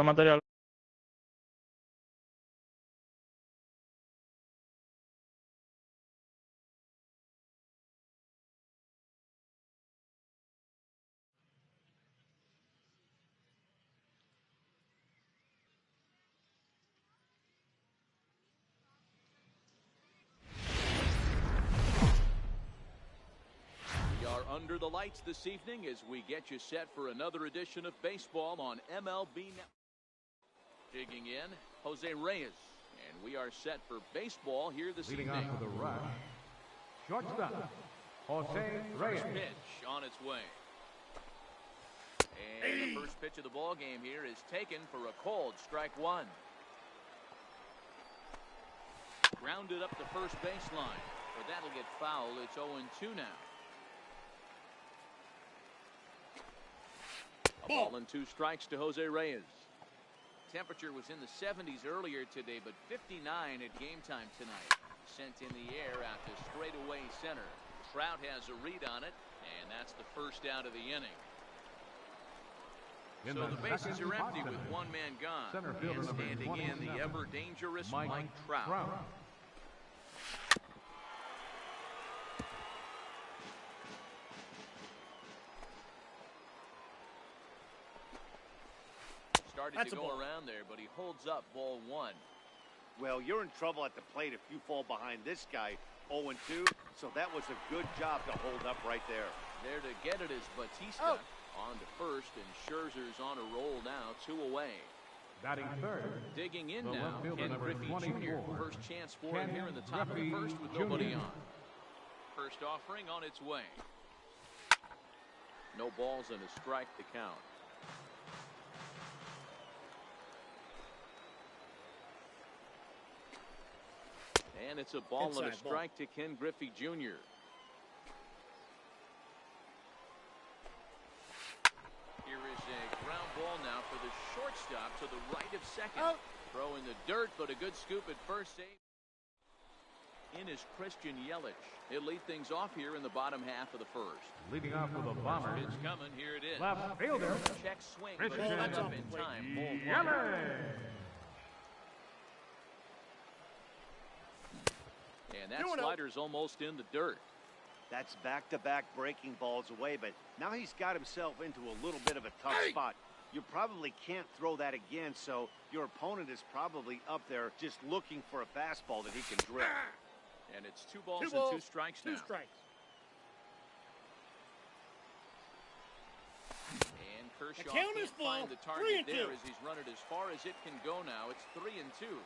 material. Under the lights this evening as we get you set for another edition of baseball on MLB Network. Digging in, Jose Reyes, and we are set for baseball here this evening. Leading off for the rush, shortstop, Jose Reyes. First pitch on its way. And the first pitch of the ball game here is taken for a cold strike one. Grounded up the first baseline, but that'll get fouled. It's 0-2 now. Ball and 2 strikes to Jose Reyes. Temperature was in the 70s earlier today, but 59 at game time tonight. Sent in the air out to straightaway center. Trout has a read on it, and that's the first out of the inning. So the bases are empty with one man gone. And standing in, the ever-dangerous Mike Trout. Started to go around there, but he holds up ball 1. Well, you're in trouble at the plate if you fall behind this guy 0-2, so that was a good job to hold up right there. There to get it is Batista on to first, and Scherzer's on a roll now, 2 away. Batting third. Digging in now, Ken Griffey Jr. First chance for him here in the top of the first with nobody on. First offering on its way. No balls and a strike to count. And it's a ball and a strike to Ken Griffey Jr. Here is a ground ball now for the shortstop to the right of second. Throw in the dirt, but a good scoop at first. Save. In is Christian Yelich. He'll lead things off here in the bottom half of the first. Leading off with a bomber. It's coming. Here it is. Left fielder. Check swing, but it's up in time. Yelich. And that slider's almost in the dirt. That's back-to-back breaking balls away, but now he's got himself into a little bit of a tough spot. You probably can't throw that again, so your opponent is probably up there just looking for a fastball that he can drill. And it's 2 balls and 2 strikes now. 2 strikes. And Kershaw can't find the target there as he's run it as far as it can go now. It's 3-2.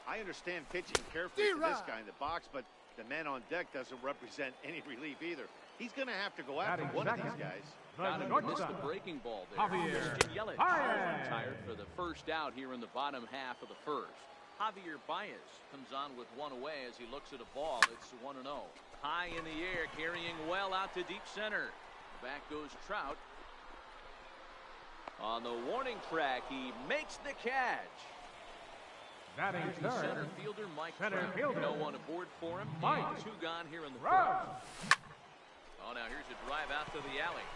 I understand pitching carefully to this guy in the box, but the man on deck doesn't represent any relief either. He's going to have to go after one of these guys. Got him to miss the breaking ball there. Christian Yelich retired for the first out here in the bottom half of the first. Javier Baez comes on with 1 away as he looks at a ball. It's 1-0. High in the air, carrying well out to deep center. Back goes Trout. On the warning track, he makes the catch. Batting third. Center fielder Mike Trout. No one aboard for him. Mike. 2 gone here in the first. Oh, now here's a drive out to the alley.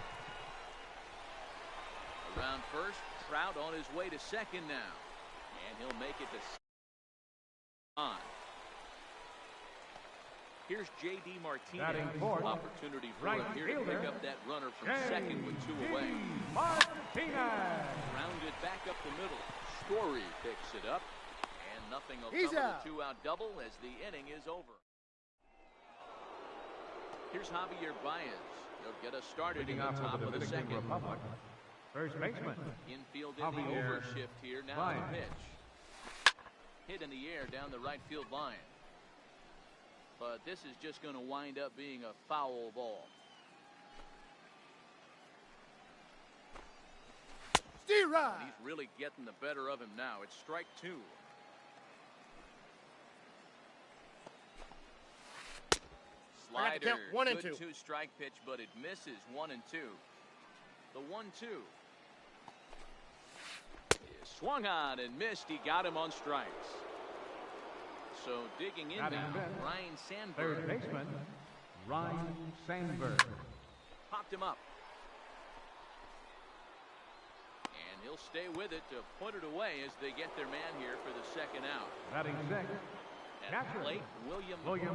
Around first, Trout on his way to second now. And he'll make it to on. Here's J.D. Martinez. Opportunity for him here to pick up that runner from second with 2 away. Rounded back up the middle. Story picks it up. And nothing will come of the 2-out double as the inning is over. Here's Javier Baez. He'll get us started in the top of the second. First baseman. Infield in the overshift here. Now the pitch. Hit in the air down the right field line. But this is just going to wind up being a foul ball. He's really getting the better of him now. It's strike 2. Slider, good 2-strike pitch, but it misses. 1-2. The 1-2. Swung on and missed. He got him on strikes. So digging in now, Ryan Sandberg. Third baseman, Ryan Sandberg. Popped him up. And he'll stay with it to put it away as they get their man here for the second out. Batting six. At the plate, William Pena,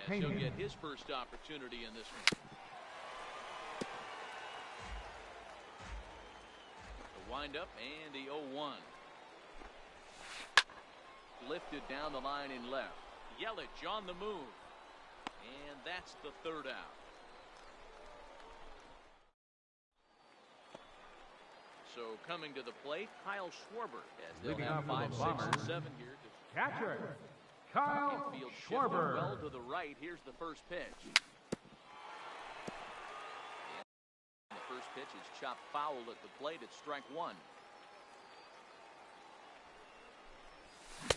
as he'll get his first opportunity in this one. The windup and the 0-1. Lifted down the line in left. Yelich on the move. And that's the third out. So coming to the plate, Kyle Schwarber, as they'll have 5, 6, and 7 here. Catcher, Kyle Infield Schwarber. well to the right. Here's the first pitch. And the first pitch is chopped foul at the plate. It's strike one.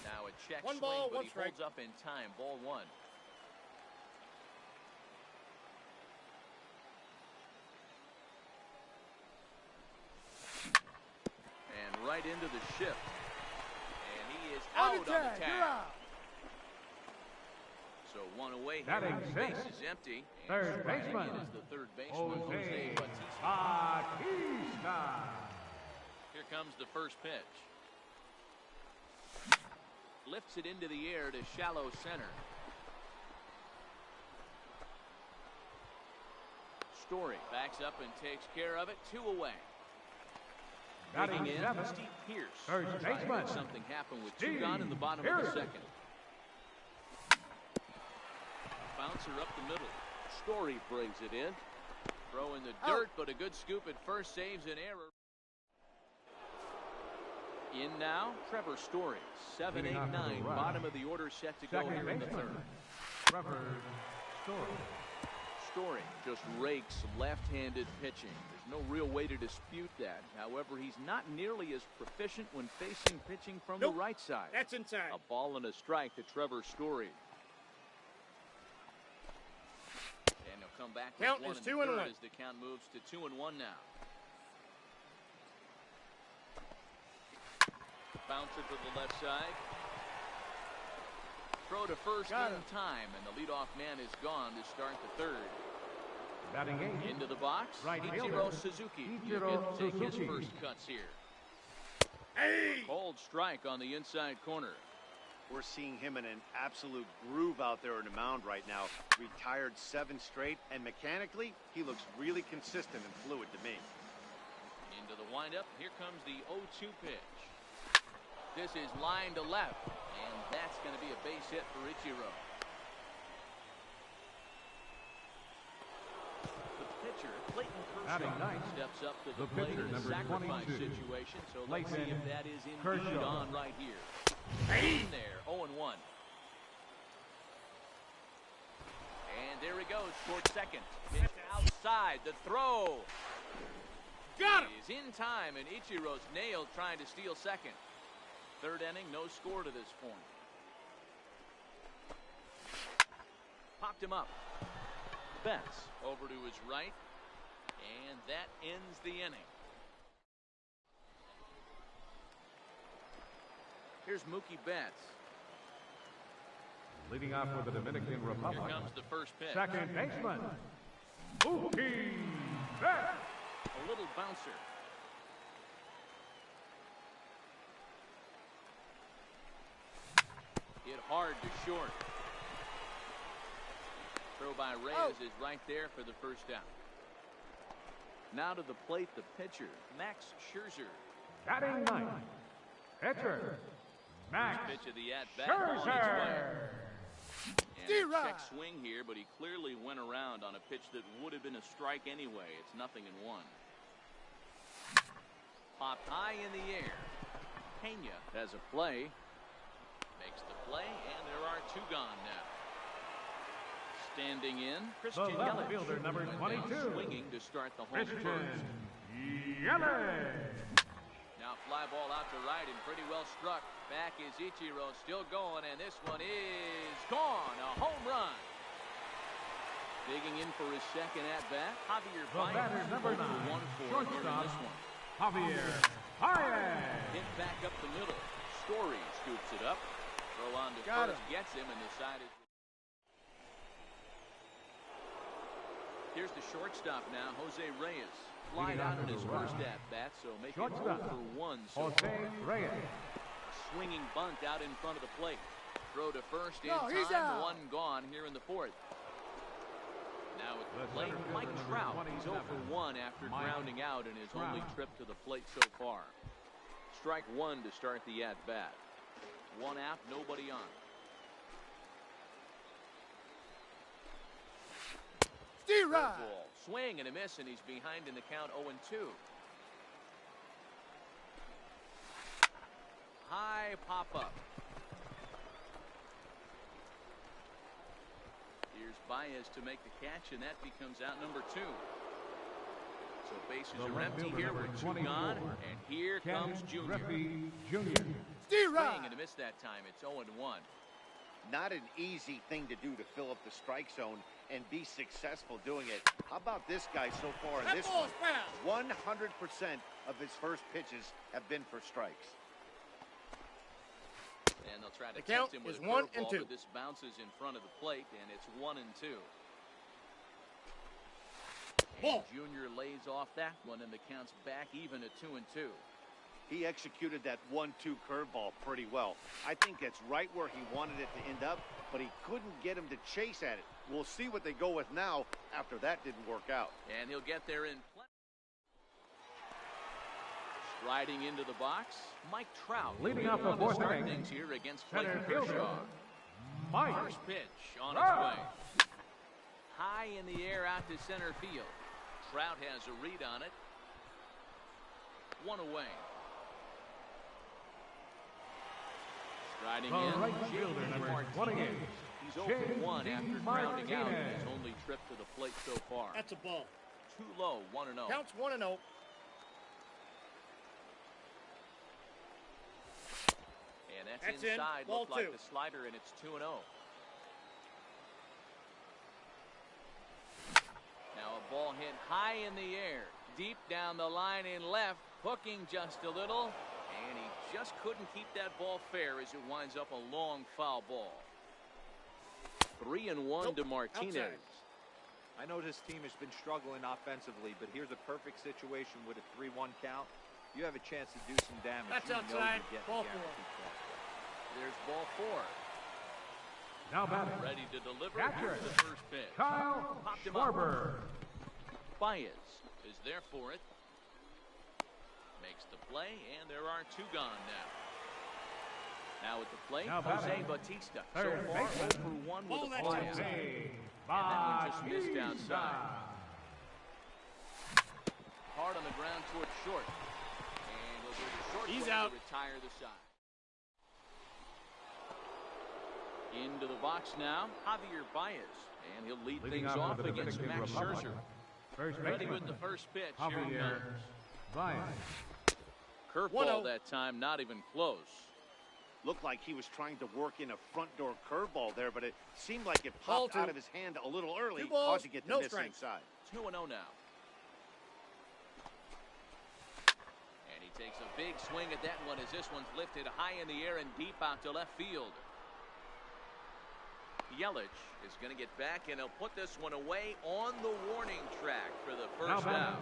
Now a check One swing, ball, but one he strike. holds up in time. Ball one. And right into the shift. And he is out on the tag. So one away here. Batting The six. base is empty. And Third striking baseman. in is the third baseman, Jose Jose Bautista. Bautista. Here comes the first pitch. Lifts it into the air to shallow center. Story backs up and takes care of it. 2 away. Batting Digging in, seven. Steve Pierce. First Trying to baseman. make something happen with 2 Steve gone in the bottom of the Pierce. second. Bouncer up the middle. Story brings it in. Throw in the dirt, but a good scoop at first saves an error. In now, Trevor Story. 7, 8, Leading off to the 9. right. Bottom of the order set to go Second here in the baseman. third. Trevor Story. Story just rakes left-handed pitching. There's no real way to dispute that. However, he's not nearly as proficient when facing pitching from the right side. That's inside. A ball and a strike to Trevor Story. And he'll come back with Count one is in the 2 and third 1. as the count moves to 2 and 1 now. Bouncer to the left side. Throw to first Got in him. time, and the leadoff man is gone to start the third. Batting eight. Into the box, Right Ichiro fielder. Suzuki. Ichiro He'll take his Suzuki. first cuts here. Hey! Cold strike on the inside corner. We're seeing him in an absolute groove out there on the mound right now. Retired 7 straight, and mechanically, he looks really consistent and fluid to me. Into the windup, here comes the 0-2 pitch. This is line to left, and that's going to be a base hit for Ichiro. The pitcher, Clayton Batting Kershaw, ninth. steps up to the The plate pitcher, in a number sacrifice 22. situation, so let's see Clayton if that is indeed Kershaw. on right here. In there, 0-1. And there he goes, toward second. Pitch outside, the throw. Got him! Is in time, and Ichiro's nailed trying to steal second. Third inning, no score to this point. Popped him up. Betts over to his right, and that ends the inning. Here's Mookie Betts. Leading off with the Dominican Here Republic. comes the first pitch. Second baseman. Mookie Betts. A little bouncer. Hit hard to short. Throw by Reyes is right there for the first out. Now to the plate, the pitcher, Max Scherzer. Batting ninth. Pitcher. Max Pitch of the at-bat on its way. Scherzer. And a check swing here, but he clearly went around on a pitch that would have been a strike anyway. It's 0-1. Popped high in the air. Pena has a play. Makes the play, and there are 2 gone now. Standing in, Christian left Yelich. fielder, number Went 22. down swinging to start the home Christian first. Yelich. Now fly ball out to right and pretty well struck. Back is Ichiro, still going, and this one is gone. A home run. Digging in for his second at-bat, Javier The Baez. batter, number 9. 1 for here in Shortstop, this one. Javier Baez. Hit back up the middle. Story scoops it up. Throw on to Got first, gets him, and the side is... Here's the shortstop now, Jose Reyes. fly out in his first at-bat, so make it 0 for 1 so far. Swinging bunt out in front of the plate. Throw to first in time, 1 gone here in the 4th. Now at the plate, Mike Trout. He's 0 for 1 after grounding out in his only trip to the plate so far. Strike 1 to start the at-bat. 1 out, nobody on. Curveball, swing and a miss, and he's behind in the count 0-2. High pop-up. Here's Baez to make the catch, and that becomes out number 2. So bases are empty here with 2 gone, and here comes Junior. Swing and a miss that time. It's 0-1. Not an easy thing to do to fill up the strike zone and be successful doing it. How about this guy so far in this one? 100% of his first pitches have been for strikes. And they'll try to tempt him with a curveball, but this bounces in front of the plate, and it's 1-2. And Junior lays off that one, and the count's back even at 2-2. He executed that 1-2 curveball pretty well. I think that's right where he wanted it to end up, but he couldn't get him to chase at it. We'll see what they go with now after that didn't work out. And he'll get there in play. Striding into the box, Mike Trout. Leading off the 4th inning. Things here against Clayton Kershaw. First pitch on its way. High in the air out to center field. Trout has a read on it. 1 away. Striding in, right fielder number 28. He's 0 for 1 after grounding out in his only trip to the plate so far. That's a ball. Too low, 1-0. Counts 1-0. And that's inside. Looked like the slider, and it's 2-0. Now a ball hit high in the air, deep down the line in left, hooking just a little, and he just couldn't keep that ball fair as it winds up a long foul ball. 3-1 to Martinez. Outside. I know this team has been struggling offensively, but here's a perfect situation with a 3-1 count. You have a chance to do some damage. That's you outside. Ball 4. There's ball 4. Now batting. Ready to deliver. Catcher. Here's the first pitch. Kyle Popped him Schwarber. Baez is there for it. Makes the play, and there are 2 gone now. Now at the plate, Jose Bautista. So far, 0 for 1 with a flyout. And that one just missed outside. Hard on the ground towards short. And he'll go to short. He's out. To retire the side. Into the box now, Javier Baez. And he'll lead things off against Max Scherzer. Ready with the first pitch. Here he comes. Curveball that time, not even close. Looked like he was trying to work in a front door curveball there, but it seemed like it popped out of his hand a little early, causing it to miss inside. 2-0 now. And he takes a big swing at that one as this one's lifted high in the air and deep out to left field. Yelich is going to get back, and he'll put this one away on the warning track for the first out.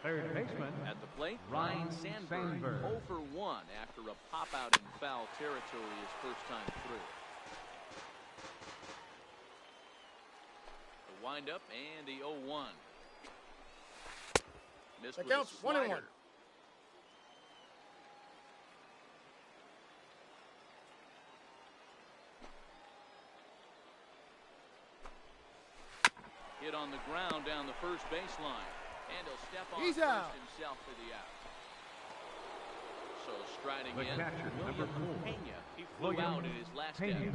Third baseman at the plate, Ryan Sandberg. 0 for 1 after a pop out in foul territory his first time through. The windup and the 0-1. Missed That with counts a slider. 1-1. Hit on the ground down the first baseline. And he'll step on He's first out. himself for the out. So striding The in, catcher, William number 4. Pena. He flew out in his last at-bat.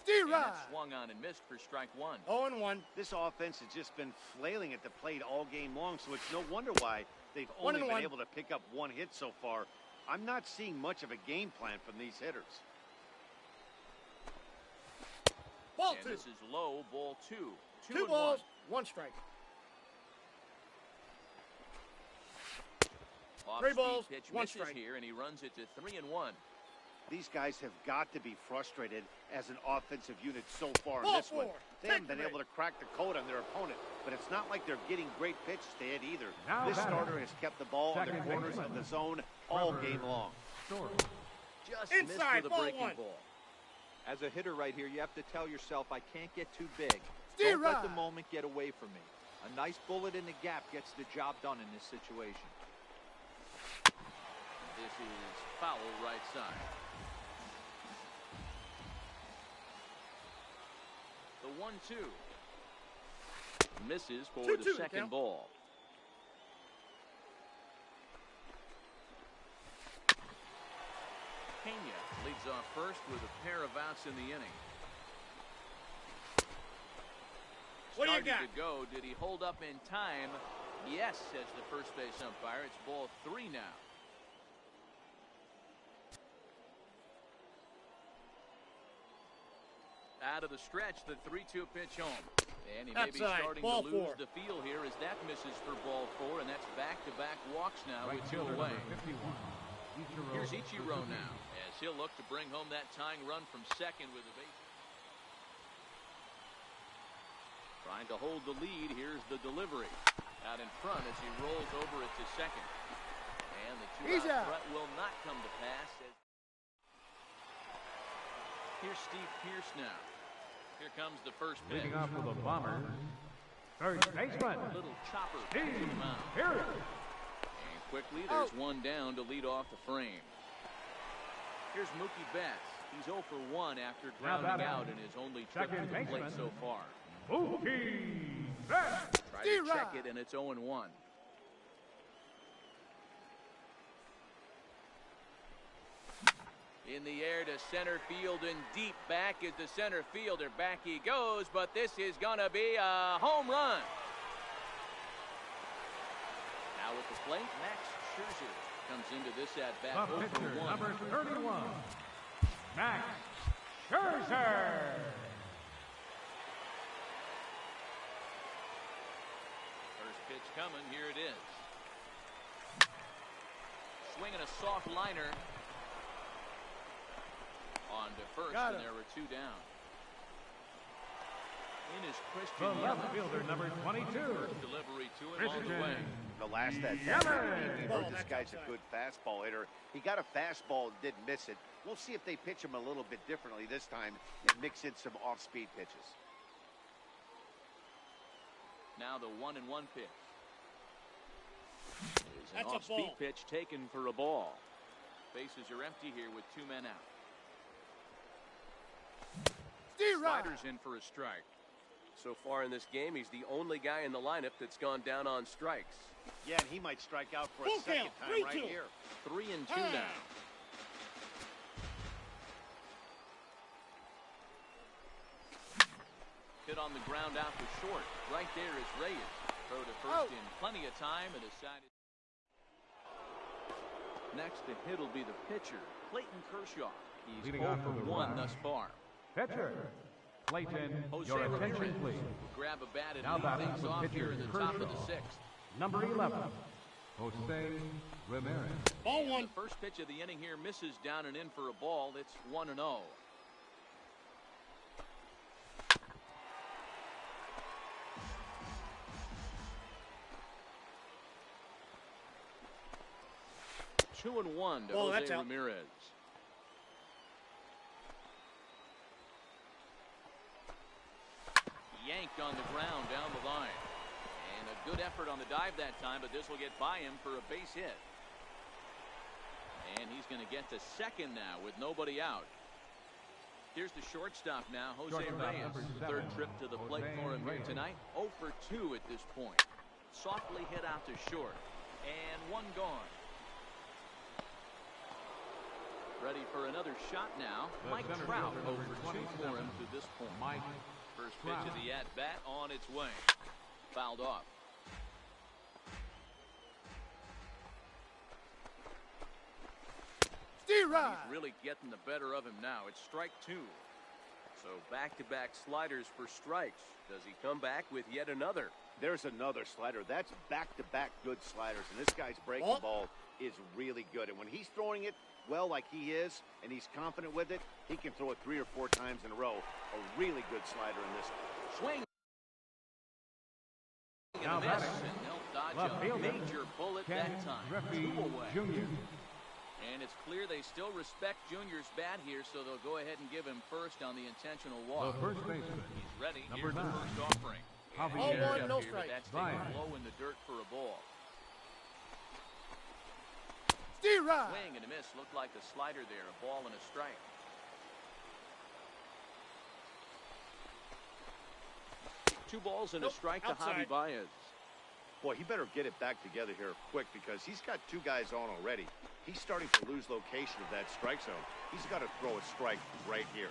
And that swung on and missed for strike 1. 0-1. This offense has just been flailing at the plate all game long, so it's no wonder why they've only been able to pick up 1 hit so far. I'm not seeing much of a game plan from these hitters. Ball And 2. this is low, ball 2. 2 balls, 1 strike. Off 3 balls, pitch 1 misses strike. here, and he runs it to 3-1. These guys have got to be frustrated as an offensive unit so far in Ball this one. four. They haven't been Take able to crack the code on their opponent, but it's not like they're getting great pitches to hit either. Now This batter. starter has kept the ball on the Second corners baseman. of the zone all Trevor. game long. Short. Just Inside, missed with a ball breaking one. ball. As a hitter right here, you have to tell yourself, I can't get too big. Steer Don't let the right. moment get away from me. A nice bullet in the gap gets the job done in this situation. This is foul right side. The 1-2. Misses for 2-2 the second count. ball. Pena leads off first with a pair of outs in the inning. What do you Started got? to go. Did he hold up in time? Yes, says the first base umpire. It's ball 3 now. Out of the stretch, the 3-2 pitch home. And he may be Outside, starting ball to lose 4. the feel here as that misses for ball 4, and that's back-to-back walks now Right with 2 fielder away. number 51. Ichiro. Here's Ichiro now as he'll look to bring home that tying run from second with a base. Trying to hold the lead. Here's the delivery. Out in front as he rolls over it to second. And the He's two-out out. threat will not come to pass. Here's Steve Pierce now. Here comes the first pitch. Leading off for the Bombers. Third baseman. Little chopper to the Steve mound. Pierce. And quickly, there's one down to lead off the frame. Here's Mookie Betts. He's 0 for 1 after Now grounding batting. out in his only trip to Second the plate baseman. so far. Mookie Betts. Try to check it, and it's 0-1. In the air to center field and deep. Back is the center fielder. Back he goes, but this is going to be a home run. Now with the plate, Max Scherzer comes into this at-bat The 0 pitcher, for 1. number 31. Max Scherzer. First pitch coming. Here it is. Swinging a soft liner. On to first, Got and him. there were 2 down. In is The Christian left Yelich. fielder, number 22. First delivery to him on the way. Christian The last at Yelich. bat, we Ball, heard this that's guy's a outside. good fastball hitter. He got a fastball and didn't miss it. We'll see if they pitch him a little bit differently this time and mix in some off-speed pitches. Now the 1-1 pitch. Is an That's a off-speed ball. pitch taken for a ball. Bases are empty here with 2 men out. Steer right. Sliders in for a strike. So far in this game, he's the only guy in the lineup that's gone down on strikes. Yeah, and he might strike out for a Full second count, time right 3-2. here. 3-2 Ah. now. Hit on the ground out to short. Right there is Reyes. Throw to first in plenty of time and decided. Next to hit will be the pitcher, Clayton Kershaw. He's Leading 0 off for for the 1 Blacks. thus far. Pitcher. Clayton, Jose your attention, Ramirez please. will grab a bat and Now lead batting things for off pitcher here in the top of the Kershaw. 6th. Number 11, Jose Ramirez. Ball And 1. the first pitch of the inning here misses down and in for a ball. It's 1-0. Two and one to Ball, Jose that's out. Ramirez. Yanked on the ground down the line. And a good effort on the dive that time, but this will get by him for a base hit. And he's going to get to second now with nobody out. Here's the shortstop now, Jose Shortstop Reyes. number Third 7, trip to the plate Jose for him here Reyes. tonight. 0 for 2 at this point. Softly hit out to short. And one gone. Ready for another shot now. The Mike center Trout fielder, 0 number for 2 for 27, him to this point. Mike First pitch Trout. of the at-bat on its way. Fouled off. Steer right. He's really getting the better of him now. It's strike 2. So back-to-back sliders for strikes. Does he come back with yet another? There's another slider. That's back-to-back good sliders, and this guy's breaking Ball. ball is really good. And when he's throwing it, well like he is, and he's confident with it, he can throw it 3 or 4 times in a row. A really good slider in this one. Swing. Now And a miss, batting. and they'll dodge Left a fielder, major bullet Ken that time. Griffey 2 away. Jr. And it's clear they still respect Junior's bat here, so they'll go ahead and give him first on the intentional walk. The first baseman. He's ready. Number Here's the 9. first offering. And Javier a changeup no here, strike. but that's Bryant. taken low in the dirt for a ball. D-Rod. Swing and a miss. Looked like a slider there. A ball and a strike. Two balls and a strike to Javi outside. Baez. Boy, he better get it back together here quick because he's got 2 guys on already. He's starting to lose location of that strike zone. He's got to throw a strike right here.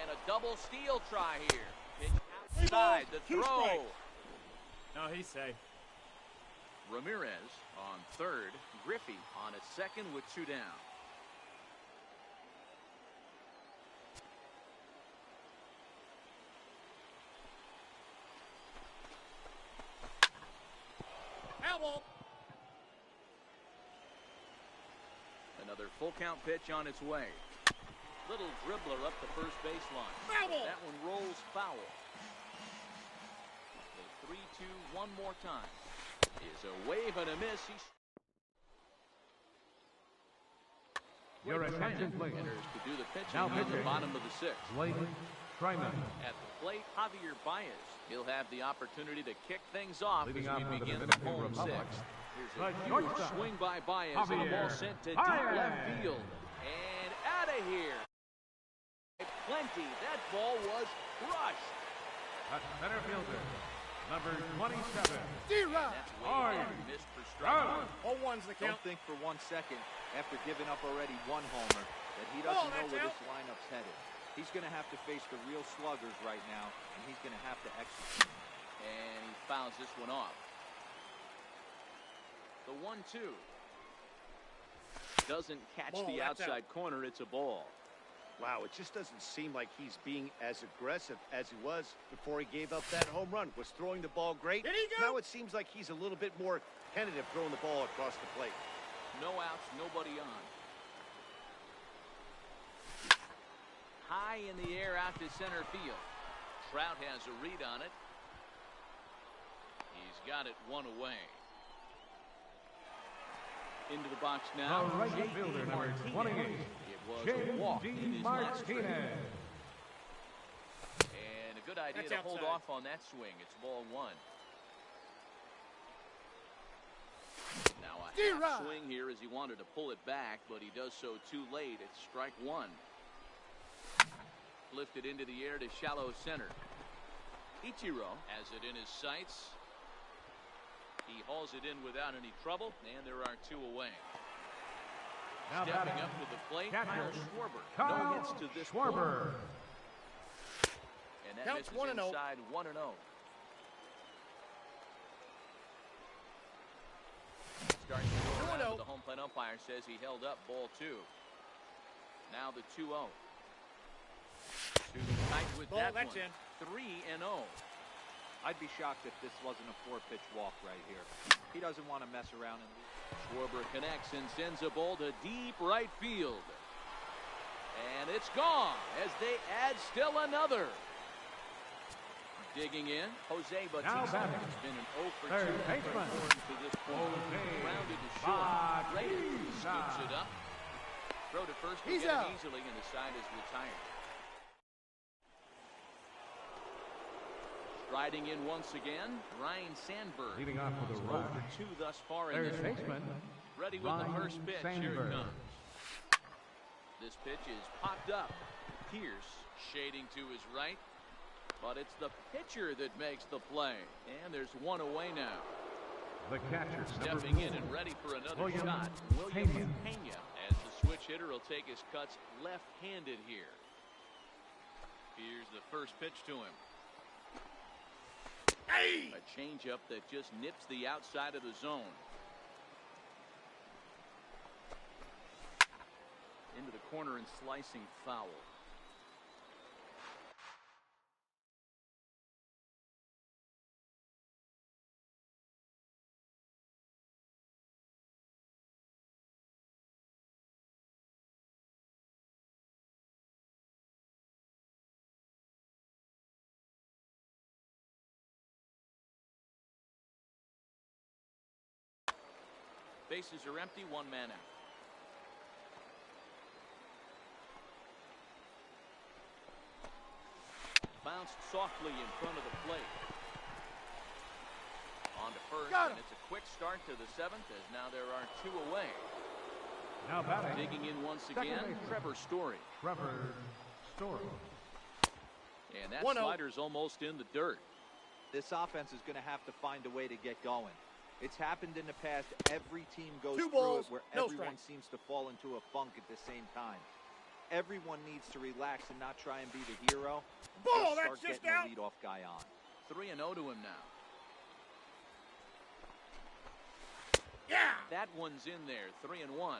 And a double steal try here. Pitch 3 outside balls, the 2 throw. strikes. No, he's safe. Ramirez on third. Griffey on a second with 2 down. Elbow. Another full count pitch on its way. Little dribbler up the first baseline. Foul. That one rolls foul. The 3-2 one more time. Is a wave and a miss. Your attention, please. Enters to do the pitching Now on the pitching. bottom of the 6th. Leighton Tryman. At the plate, Javier Baez. He'll have the opportunity to kick things off Leading as off we for the begin the Dominican home Republic. 6th. Here's The a huge shortstop, swing by Baez and a ball Javier sent to deep Baez. left field. And out of here. Plenty. That ball was crushed. At center fielder, number 27. D-Rod. That's Aye. way down. Missed for strike. Out. 0-1's the count. Don't think for 1 second, after giving up already 1 homer, that he doesn't know that's where out. this lineup's headed. He's going to have to face the real sluggers right now, and he's going to have to execute. And he fouls this one off. The 1-2. Doesn't catch Ball, the that's outside corner. It's a ball. Wow, it just doesn't seem like he's being as aggressive as he was before he gave up that home run. Was throwing the ball great. Did he go? Now it seems like he's a little bit more tentative throwing the ball across the plate. No outs, nobody on. High in the air out to center field. Trout has a read on it. He's got it 1 away. Into the box now. The right J.D. fielder, number Martinez. 28. It was a walk in J.D. his last trip. Martinez. And a good idea That's to hold outside. off on that swing. It's ball 1. Now a D-Rod. half swing here as he wanted to pull it back, but he does so too late. It's strike 1. Lifted into the air to shallow center. Ichiro has it in his sights. He hauls it in without any trouble, and there are 2 away. Now Stepping batting, up to the plate, catcher, Kyle Schwarber. Kyle No hits to this Schwarber. point. And that Counts misses 1-0. inside 1-0. Starting to go around, 2-0. but the home plate umpire says he held up ball 2. Now the 2-0. Shooting tight with Ball, that that's one. in. 3-0. I'd be shocked if this wasn't a 4-pitch walk right here. He doesn't want to mess around and lose. Schwarber connects and sends a ball to deep right field. And it's gone as they add still another. Digging in, Jose Now Bautista batting, has been an 0 for 2 third for baseman, Horns to this point. Jose Grounded to short. Rader Bautista. scoops it up. Throw to first will He's get out. it easily, and the side is retired. Riding in once again, Ryan Sandberg. Leading off for the 0 Rock. for 2 thus far in Third this one. baseman, Ready with the Ryan first pitch. Here it Sandberg. comes. This pitch is popped up. Pierce shading to his right. But it's the pitcher that makes the play. And there's 1 away now. The catcher, Stepping number in 4. and ready for another William shot. William Pena. Pena. As the switch hitter will take his cuts left-handed here. Here's the first pitch to him. Hey! A changeup that just nips the outside of the zone. Into the corner and slicing foul. Bases are empty, one man out. Bounced softly in front of the plate. On to first, and it's a quick start to the seventh, as now there are two away. Now batting. Digging in once again, Trevor Story. Trevor Story. And that slider's almost in the dirt. This offense is going to have to find a way to get going. It's happened in the past. Every team goes Two through balls, it where no everyone strikes. seems to fall into a funk at the same time. Everyone needs to relax and not try and be the hero. And Ball, start that's just getting out. the leadoff guy on. 3-0 to him now. Yeah. That one's in there, 3-1.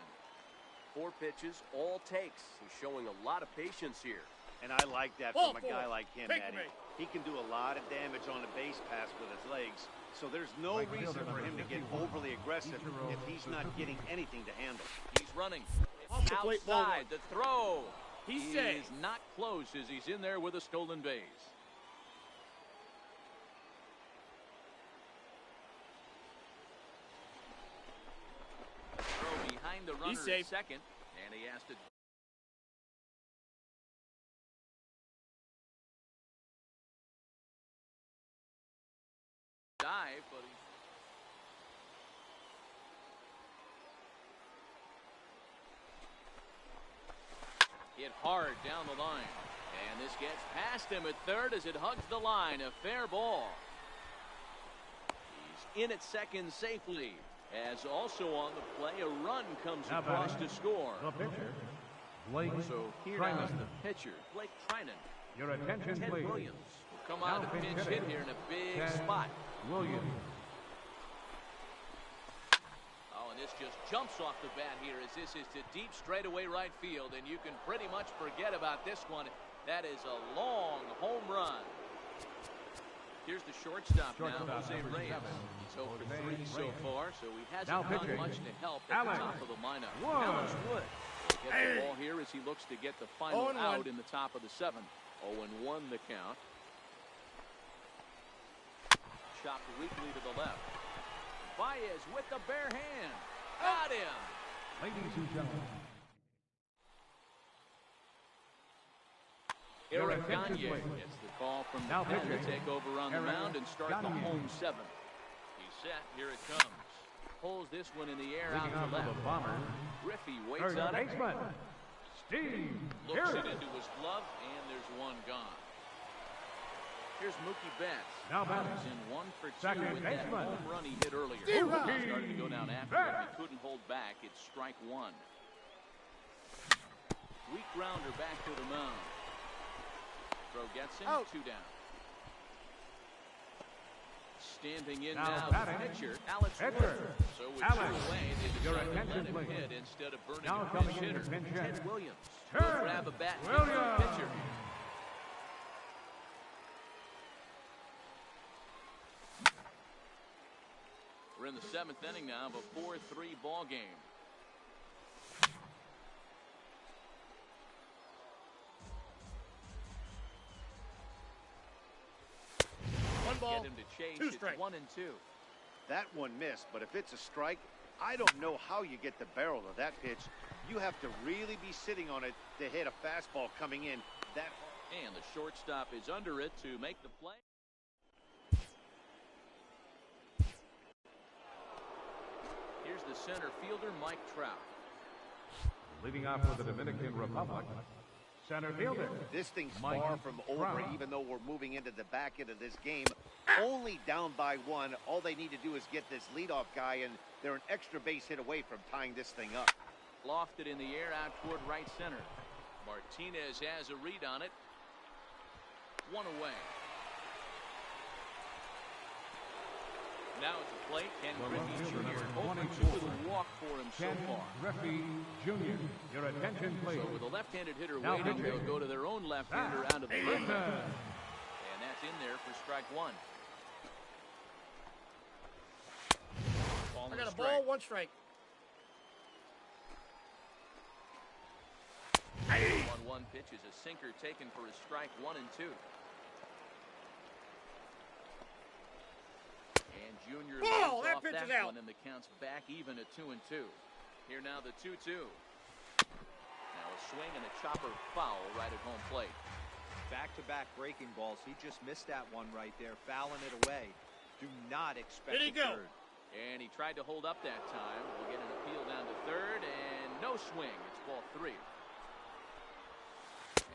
4 pitches, all takes. He's showing a lot of patience here. And I like that Ball from a guy like him, Take Eddie. me. He can do a lot of damage on the base pass with his legs, so there's no Right reason fielder for him to get 51. overly aggressive Ichiro if he's not getting anything to handle. He's running. Off the plate, ball Outside, the throw. He's He safe. is not close as he's in there with a stolen base. Throw behind the runner safe. at second, and he has to dive, but he hit hard down the line. And this gets past him at third as it hugs the line. A fair ball. He's in at second safely. As also on the play, a run comes Now across batting. to score. The pitcher, Blake So here now is Trinan. the pitcher, Blake Trinan. Your attention, Ted please. Williams will come out Now of pinch pitch hit hitting. here in a big Ted spot. Williams. Oh, and this just jumps off the bat here as this is to deep straightaway right field, and you can pretty much forget about this one. That is a long home run. Here's the shortstop now, Jose number Reyes. 7. He's 0 for 3 Jose so Reyes. far, so he hasn't Now done pitching. much to help at Alex the top of the lineup. Wood. Alex Wood will get the ball here as he looks to get the final 0-1. out in the top of the seventh. 0-1 the count. Chopped weakly to the left. Baez with the bare hand. Got him. Ladies and gentlemen, Eric attention, Gagne please. gets the call from the Now pen to pitching. take over on the Eric mound and start the Gagne. home seventh. He's set. Here it comes. Pulls this one in the air leading out off to for left. the Bombers, Griffey waits third on it. baseman, Steve Looks it Harris. into his glove, and there's one gone. Here's Mookie Betts. Now batting. He's in 1 for 2 Second with that baseman. home run he hit earlier. Steve He started to go down after Betts. it. He couldn't hold back. It's strike one. Weak grounder back to the mound. Throw gets him. Out. 2 down. Standing in Now now, batting. the pitcher, Alex Pitcher. Wood. So with Alex. 2 away, they Your decided to let attention, him please. hit instead of burning Now a coming pinch in hitter. to pinch hit. Ted Williams. Ted Will grab a bat and hit the Williams. pitcher. We're in the 7th inning now of a 4-3 ball game. One ball. Get him to chase. 2 It's strikes. 1 and 2. That one missed, but if it's a strike, I don't know how you get the barrel of that pitch. You have to really be sitting on it to hit a fastball coming in that hard. And the shortstop is under it to make the play. Here's the center fielder, Mike Trout. Leading off for the Dominican Republic, center fielder. This thing's Mike far from over, Trout. even though we're moving into the back end of this game. Only down by 1. All they need to do is get this leadoff guy, and they're an extra base hit away from tying this thing up. Lofted in the air out toward right center. Martinez has a read on it. 1 away. Now at the plate, Ken The Griffey left fielder, Jr. number 0 for 2 24. with a walk for him so Ken far. Griffey Jr. Your attention, please. So with a left-handed hitter Now waiting, pitching. they'll go to their own left-hander Back. out of the Listen. ring. And that's in there for strike 1. Ball I and got a strike. ball, 1 strike. 1-1 pitch is a sinker taken for a strike. 1 and 2. And Junior Ball, leads that off pitch Pitch that is out. one, and the count's back even at 2-2. Here now the 2-2. Now a swing and a chopper foul right at home plate. Back-to-back breaking balls. He just missed that one right there, fouling it away. Do not expect Did he a go? third. And he tried to hold up that time. We'll get an appeal down to third, and no swing. It's ball 3.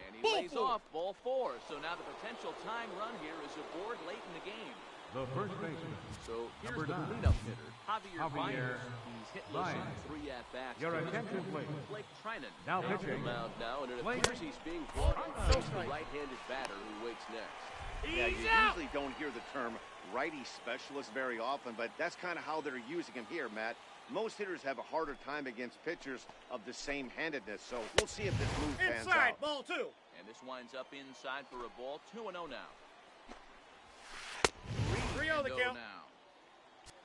And he Ball lays 4. off ball 4. So now the potential tying run here is aboard late in the game. The first baseman. So here's Number the 9. cleanup hitter, Javier Javier Baez. He's hitless in Baez. 3 at-bats. Your to this attention, point. please. Blake Trinan Now takes the pitching. mound now, and it Blake. appears he's being brought on No to the strike. right-handed batter who waits next. Yeah, you He's out. usually don't hear the term righty specialist very often, but that's kind of how they're using him here, Matt. Most hitters have a harder time against pitchers of the same handedness, so we'll see if this move pans Inside, out. ball 2. And this winds up inside for a ball. 2-0 now. 3-0 the 3-0 count. now.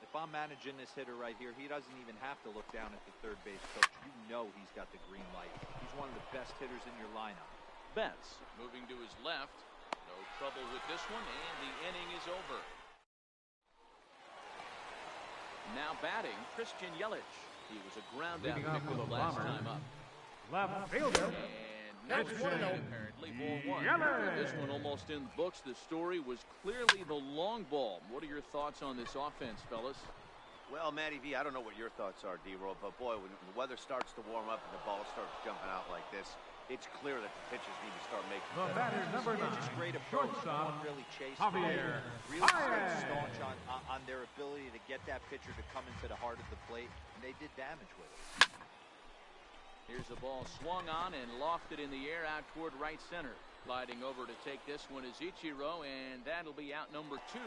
If I'm managing this hitter right here, he doesn't even have to look down at the third base coach. You know he's got the green light. He's one of the best hitters in your lineup. Betts moving to his left. No trouble with this one, and the inning is over. Now batting, Christian Yelich. He was a ground out Leading off pick for the last Bombers. time up. Left fielder. And no That's swing, 1-0. apparently, ball 1. Yelich. This one almost in the books. The story was clearly the long ball. What are your thoughts on this offense, fellas? Well, Matty V, I don't know what your thoughts are, D-Roll, but boy, when the weather starts to warm up and the ball starts jumping out like this, it's clear that the pitchers need to start making The batter, number 9. Just great approach. No Shortstop. one really chased Javier them. Really stood Baez. staunch on their ability to get that pitcher to come into the heart of the plate, and they did damage with it. Here's a ball swung on and lofted in the air out toward right center. Sliding over to take this one is Ichiro, and that'll be out number 2.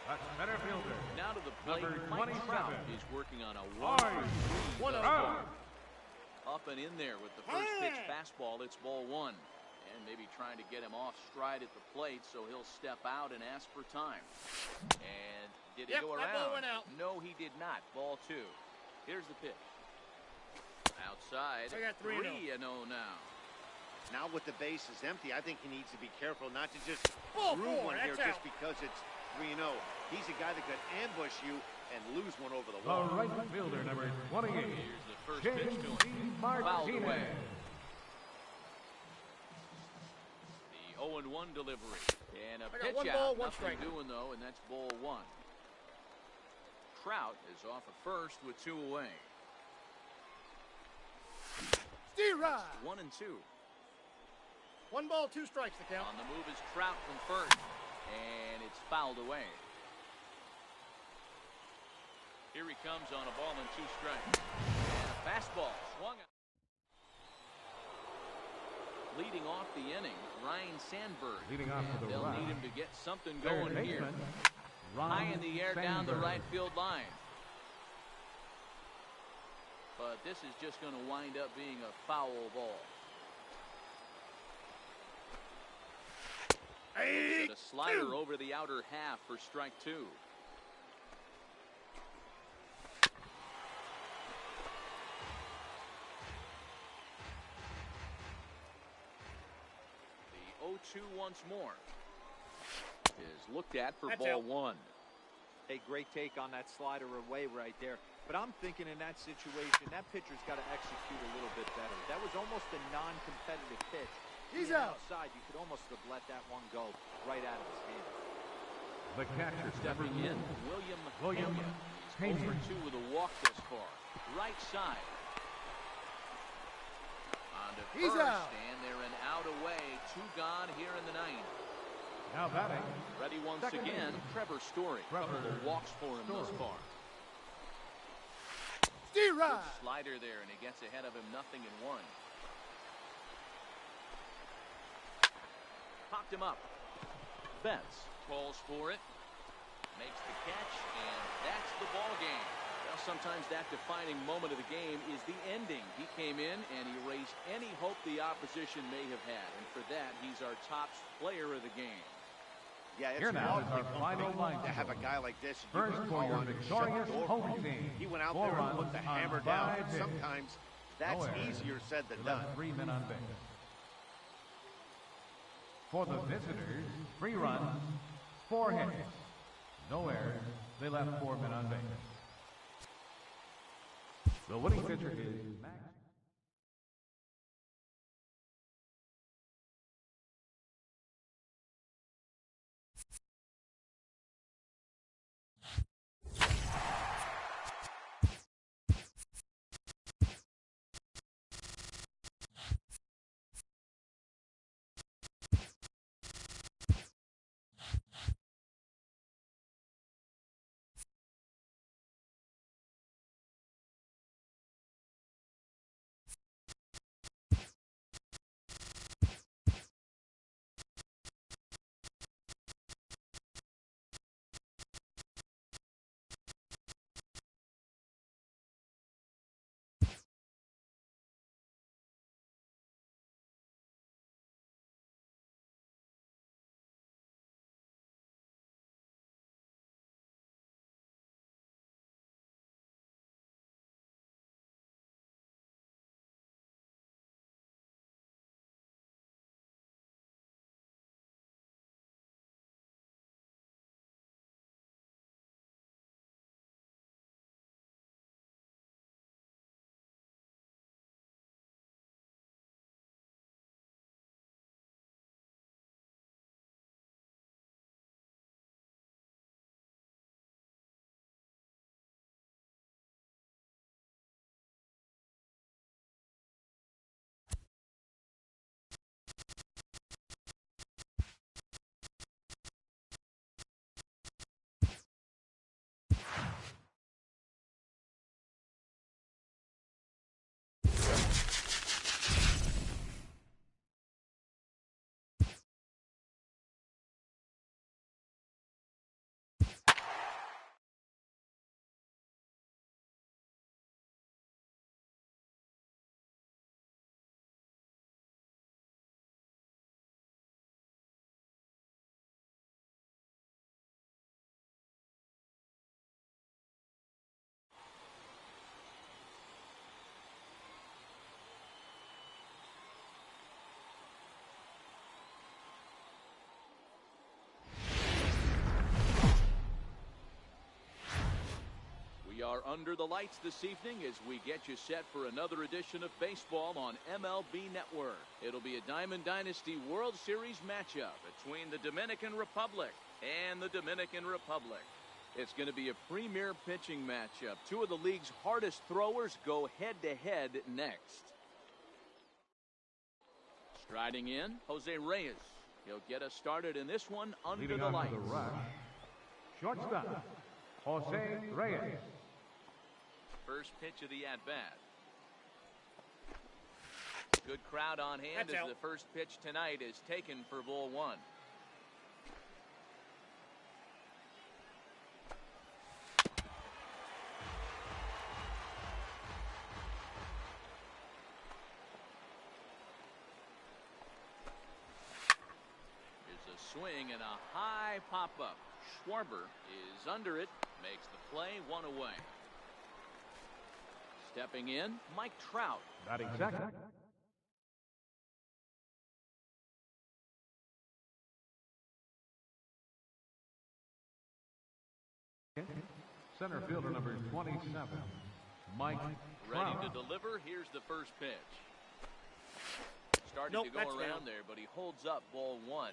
That's center fielder. Now to the plate, Number Mike 27. Trout. He's working on a Hard. 1-3. Out. Up and in there with the first pitch fastball. It's ball 1. And maybe trying to get him off stride at the plate, so he'll step out and ask for time. And did he Yep, go that around? ball went out. No, he did not. Ball 2. Here's the pitch. Outside. I got 3-0. 3-0 now. Now with the bases empty, I think he needs to be careful not to just Ball groove 4, one here that's just out. because it's 3-0. He's a guy that could ambush you and lose one over the The wall. right fielder, number 28. Here's the first pitch to J.C. him. Fouled away. Martinez. The 0-1 delivery. And a I got pitch 1 out. ball, 1 Nothing strike. doing, though, and that's ball 1. Trout is off at first with 2 away. D-Rod. 1-2. 1 ball, 2 strikes the count. On the move is Trout from first. And it's fouled away. Here he comes on a ball and 2 strikes. And a fastball swung out. Leading off the inning, Ryan Sandberg. Leading off to the They'll right. need him to get something Third going here. baseman, High Ron in the air down the Sandberg. right field line. But this is just going to wind up being a foul ball. Hey, A slider over the outer half for strike 2. The 0-2 once more is looked at for That's ball out. 1. Hey, great take on that slider away right there. But I'm thinking in that situation, that pitcher's got to execute a little bit better. That was almost a non-competitive pitch. He's Being out. outside, you could almost have let that one go right out of his hand. The catcher Stepping in, William William Pena. He's Pena. 0 for 2 with a walk this far. Right side. On to He's first, out. and they're an out away. 2 gone here in the 9th. Now batting. Ready once Second again, baseman. Trevor Story. Trevor Couple of walks for him thus Story. far. D-Rod. Good slider there, and he gets ahead of him 0-1. Popped him up. Betts calls for it. Makes the catch, and that's the ball game. Well, sometimes that defining moment of the game is the ending. He came in, and he raised any hope the opposition may have had. And for that, he's our top player of the game. Yeah, it's Here now is awfully our final comforting line to have a guy like this. You First can for call your on him, shut victorious the door home for him. team. He went out 4 there and put runs the on hammer 5 down. hits. Sometimes that's No errors. easier said than He done. left 3 men on base. For the visitors, 3 runs, 4 hits. No errors. They left 4 men on base. The winning pitcher is Max. We are under the lights this evening as we get you set for another edition of baseball on MLB Network. It'll be a Diamond Dynasty World Series matchup between the Dominican Republic and the Dominican Republic. It's going to be a premier pitching matchup. Two of the league's hardest throwers go head-to-head next. Striding in, Jose Reyes. He'll get us started in this one under Leading the on lights. to the right, shortstop, Jose Reyes. First pitch of the at-bat. Good crowd on hand That's as out. the first pitch tonight is taken for ball one. Here's a swing and a high pop-up. Schwarber is under it, makes the play, one away. Stepping in, Mike Trout. Batting second, center fielder number 27, Mike Ready Trout. to deliver. Here's the first pitch. Started Nope, to go that's around down. there, but he holds up ball one.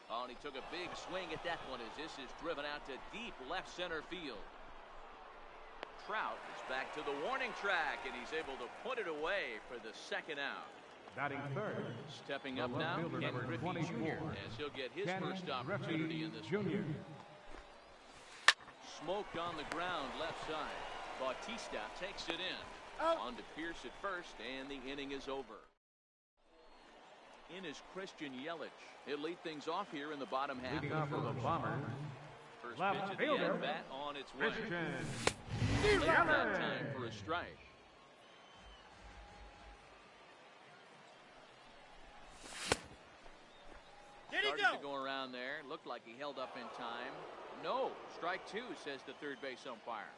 Oh, and he took a big swing at that one as this is driven out to deep left center field. Trout is back to the warning track, and he's able to put it away for the second out. Batting third, Stepping the up left now, fielder Ken number Griffey 24, Jr. as he'll get his Ken first opportunity in this Griffey one. Jr. Smoke on the ground left side. Bautista takes it in. Out. On to Pierce at first, and the inning is over. In is Christian Yelich. He'll lead things off here in the bottom half Leading of off the for the first. Bombers, First left pitch of the fielder, at-bat on its way. Christian Late that Yelich. time for a strike. Did he Started to go? go around there. Looked like he held up in time. No. Strike two, says the third base umpire.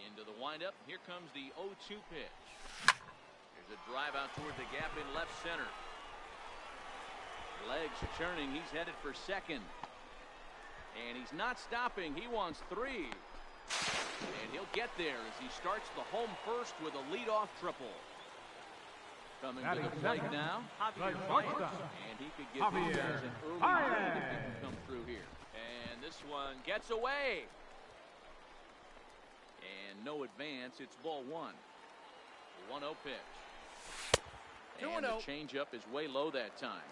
Into the windup. Here comes the 0-2 pitch. There's a drive out toward the gap in left center. Legs churning. He's headed for second. And he's not stopping. He wants 3. And he'll get there as he starts the home first with a leadoff triple. Coming to the plate now, Javier Baez. And he could give these guys an early lead if he can come through here. And this one gets away. And no advance. It's ball 1. 1-0 pitch. And the changeup is way low that time.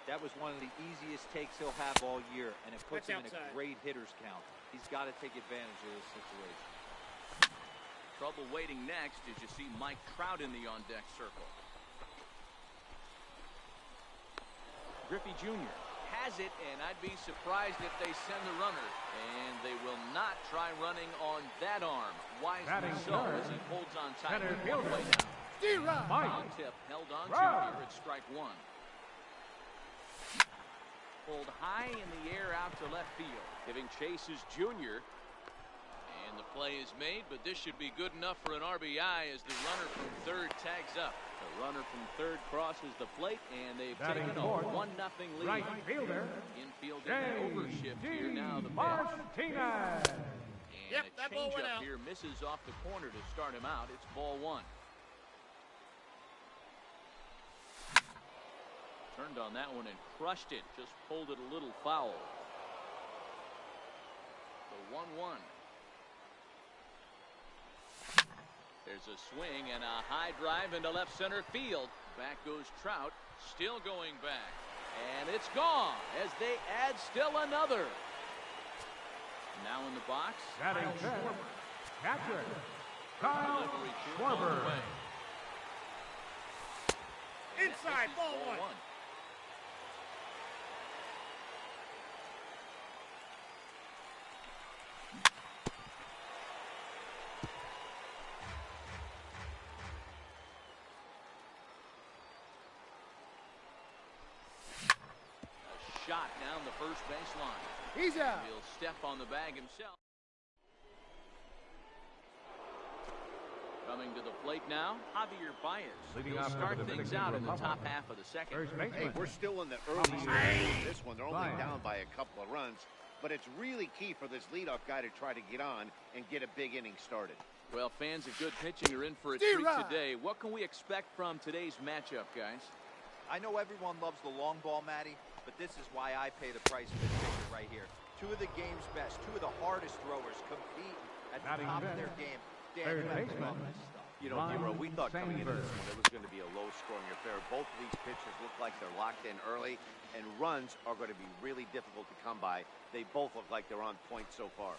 That was one of the easiest takes he'll have all year, and it puts him in a great hitter's count. He's got to take advantage of this situation. Trouble waiting next as you see Mike Trout in the on-deck circle. Griffey Jr. has it, and I'd be surprised if they send the runner. And they will not try running on that arm. Wisely so as he holds on tight with one way down. Foul tip held on to here at strike 1. Pulled high in the air out to left field. Giving chase is Jr. And the play is made, but this should be good enough for an RBI as the runner from third tags up. The runner from third crosses the plate, and they've taken a 1-0 lead. Right fielder. Infield in an overshift here now. The pitch. And a changeup here misses off the corner to start him out. It's ball 1. Turned on that one and crushed it. Just pulled it a little foul. The 1-1. There's a swing and a high drive into left center field. Back goes Trout. Still going back. And it's gone as they add still another. Now in the box. Batting catcher. Kyle Schwarber. Inside, ball 1. Shot down the first baseline. He's out. He'll step on the bag himself. Coming to the plate now, Javier Baez. He'll start things out in the top half of the second. Hey, we're still in the early stages of this one. They're only down by a couple of runs, but it's really key for this leadoff guy to try to get on and get a big inning started. Well, fans of good pitching are in for a treat today. What can we expect from today's matchup, guys? I know everyone loves the long ball, Matty, but this is why I pay the price for this pitcher right here. Two of the game's best, two of the hardest throwers compete at the top of their game. You know, Nero, we thought coming into this one it was going to be a low-scoring affair. Both of these pitchers look like they're locked in early, and runs are going to be really difficult to come by. They both look like they're on point so far.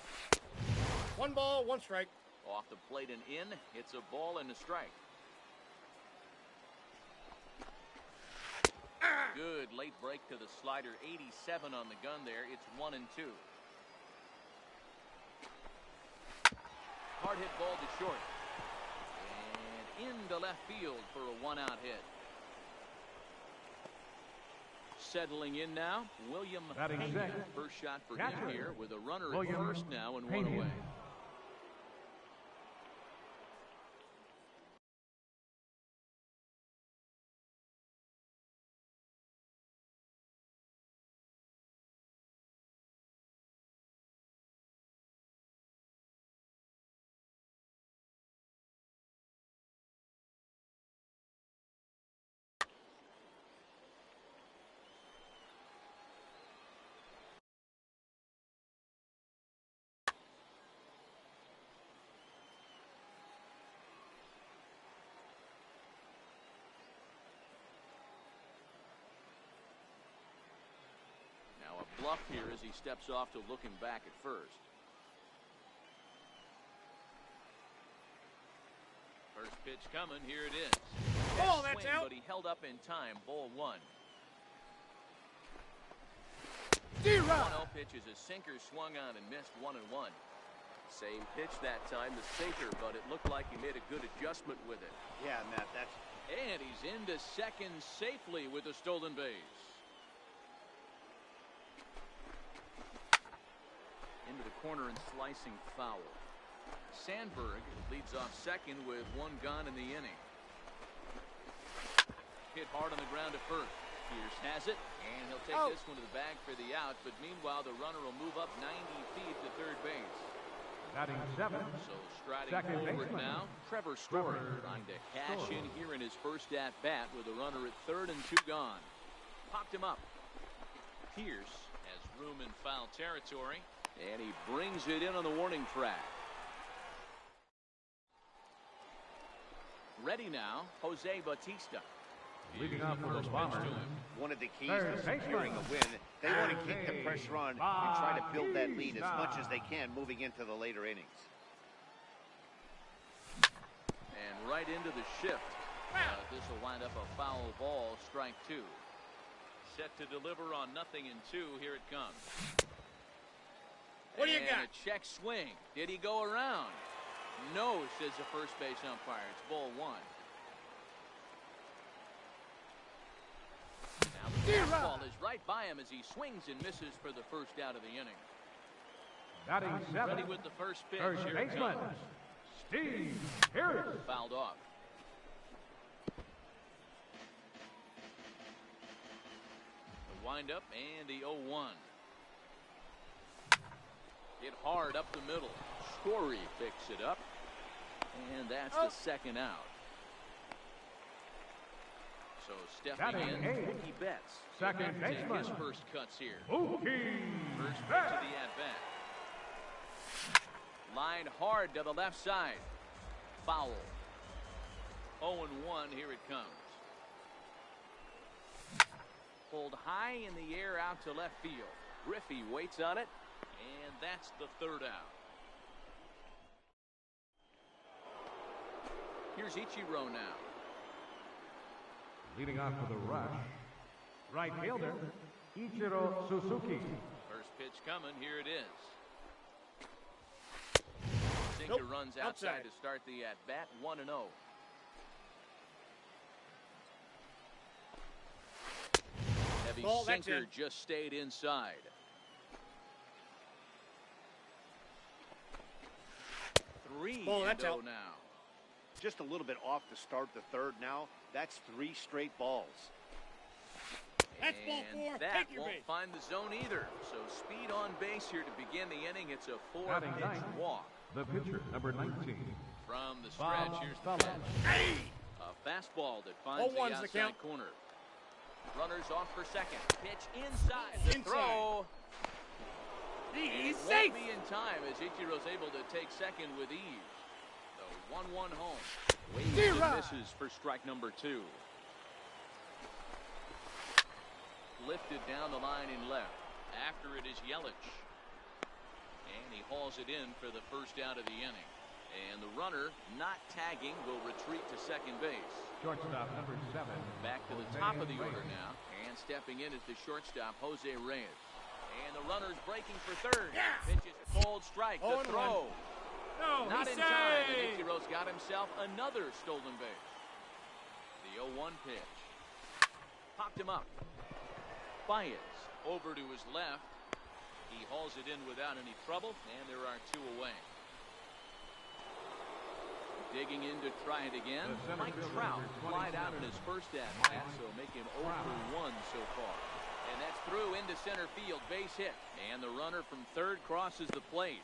1 ball, 1 strike. Off the plate and in. It's a ball and a strike. Good late break to the slider. 87 on the gun there. It's 1-2. Hard hit ball to short. And into left field for a 1-out hit. Settling in now, William Pena. First shot for him here with a runner at first now and 1 away. Bluff here as he steps off to looking back at first. First pitch coming. Here it is. Oh, that's out. But he held up in time. Ball 1. 1-0 pitch is a sinker swung on and missed 1-1. Same pitch that time, the sinker, but it looked like he made a good adjustment with it. Yeah, Matt, that's... And he's into second safely with a stolen base. Into the corner and slicing foul. Sandberg leads off second with 1 gone in the inning. Hit hard on the ground at first. Pierce has it, and he'll take this one to the bag for the out. But meanwhile, the runner will move up 90 feet to third base. Batting 7. So striding Second forward baseman. now, Trevor Story trying to cash in here in his first at-bat with a runner at third and 2 gone. Popped him up. Pierce has room in foul territory, and he brings it in on the warning track. Ready now, Jose Bautista. Leading off for the Bombers. One of the keys to securing a win, they want to keep the pressure on and try to build that lead as much as they can moving into the later innings. And right into the shift. This will wind up a foul ball, strike 2. Set to deliver on 0-2. Here it comes. What do you got? A check swing. Did he go around? No, says the first base umpire. It's ball 1. Now the fastball is right by him as he swings and misses for the first out of the inning. Batting 7. Ready with the first pitch. First Here it baseman. comes. Steve Pierce. Fouled off. The windup and the 0-1. Hit hard up the middle. Story picks it up. And that's the second out. So stepping in, Mookie Betts. Second baseman. His first cuts here. Mookie First pitch Betts. of the at-bat. Line hard to the left side. Foul. 0-1. Here it comes. Pulled high in the air out to left field. Griffey waits on it. And that's the third out. Here's Ichiro now. Leading off for the rush. Right fielder, Ichiro Suzuki. First pitch coming. Here it is. Sinker runs outside to start the at-bat. 1-0. Heavy sinker just stayed inside. 3-0 now. Just a little bit off to start the third now. That's 3 straight balls. That's ball 4. That Take your won't base. find the zone either. So speed on base here to begin the inning. It's a 4-pitch walk. The pitcher, number 19. From the stretch, here's the pitch. A fastball that finds the outside corner. Runners off for second. Pitch inside. The throw. He's Won't safe. be in time as Ichiro's able to take second with ease. The 1-1 home. Waves and misses for strike number 2. Lifted down the line in left. After it is Yelich. And he hauls it in for the first out of the inning. And the runner, not tagging, will retreat to second base. Shortstop, number 7. Back to the top of the order now. And stepping in is the shortstop, Jose Reyes. And the runner's breaking for third. Pitches cold strike. The throw. No, Not in he's time. And safe. Ichiro's got himself another stolen base. The 0-1 pitch. Popped him up. Baez over to his left. He hauls it in without any trouble, and there are 2 away. Digging in to try it again. Mike Trout flied out in his first at-bat, so make him 0 for 1 so far. And that's through into center field, base hit. And the runner from third crosses the plate.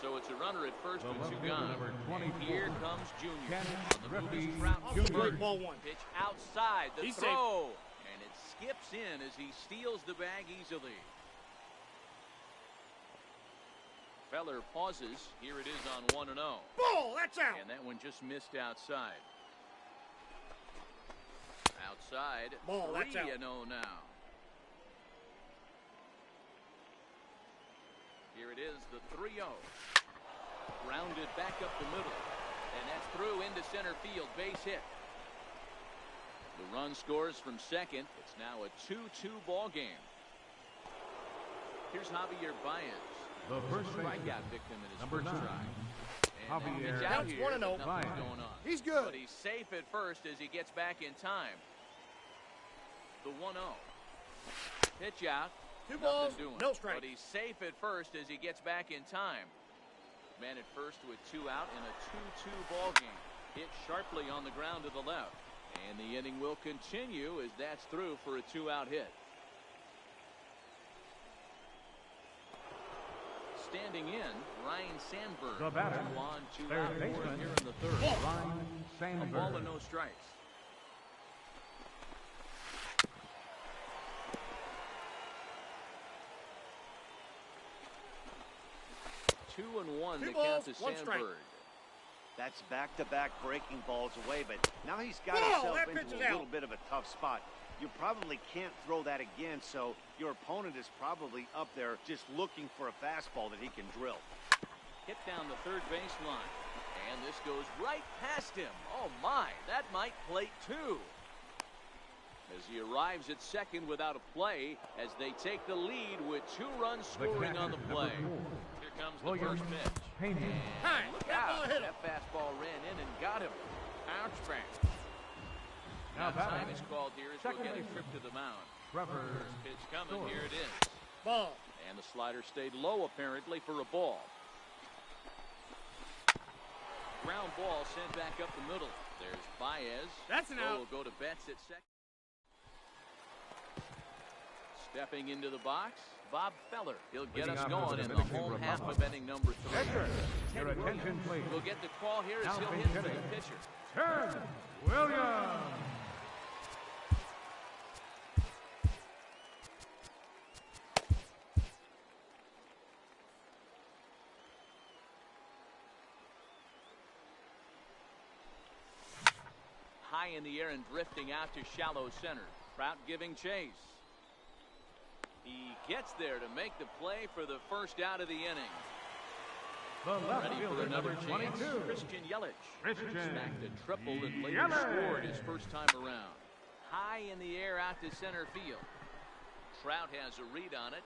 So it's a runner at first with 2 gone. And here comes Junior. On the move is Trout. Ball 1. Pitch outside. The He's throw. And it skips in as he steals the bag easily. Feller pauses. Here it is on 1-0. Ball, that's out. And that one just missed outside. Outside. Ball, that's out. 3-0 now. Here it is, the 3-0. Grounded back up the middle. And that's through into center field. Base hit. The run scores from second. It's now a 2-2 ball game. Here's Javier Baez. The first strikeout victim in his number first 9. try. Javier. Out That's here, 1-0. nothing's going on. He's good. But he's safe at first as he gets back in time. The 1-0. Pitch out. 2 balls, Nothing doing. no strike. But he's safe at first as he gets back in time. Man at first with 2 out in a 2-2 ball game. Hit sharply on the ground to the left. And the inning will continue as that's through for a 2-out hit. Standing in, Ryan Sandberg. The batter, 2 on, 2 third out for him baseman, here in the third. Ryan A Sandberg. ball and no strikes. Two and one, 2 the balls, count to 1 strike. Sandberg. That's back-to-back breaking balls away, but now he's got Ball, himself that into pitch is a out. little bit of a tough spot. You probably can't throw that again, so your opponent is probably up there just looking for a fastball that he can drill. Hit down the third baseline. And this goes right past him. Oh my, that might plate 2. As he arrives at second without a play, as they take the lead with 2 runs scoring on the play. Here comes the first pitch. And Hi, look that ball out, hit him. that fastball ran in and got him. Ouch bang. Now Now time batting, is called here as we'll second get a baseman, trip to the mound. Trevor First pitch coming, Story. here it is. Ball. And the slider stayed low apparently for a ball. Ground ball sent back up the middle. There's Baez. That's an Throw out. will go to Betts at second. Stepping into the box, Bob Feller. He'll get Leading us off going for the in the Dominican home half Republic. of inning number 3. Pitcher, Ted your attention, Williams please. will get the call here as Now he'll pitch hit for the hitting. pitcher. Turn Williams. High in the air and drifting out to shallow center. Trout giving chase. He gets there to make the play for the first out of the inning. The left Ready for fielder, another number chance. 22. Christian Yelich. Christian Snagged a triple and later Yelich. scored his first time around. High in the air out to center field. Trout has a read on it.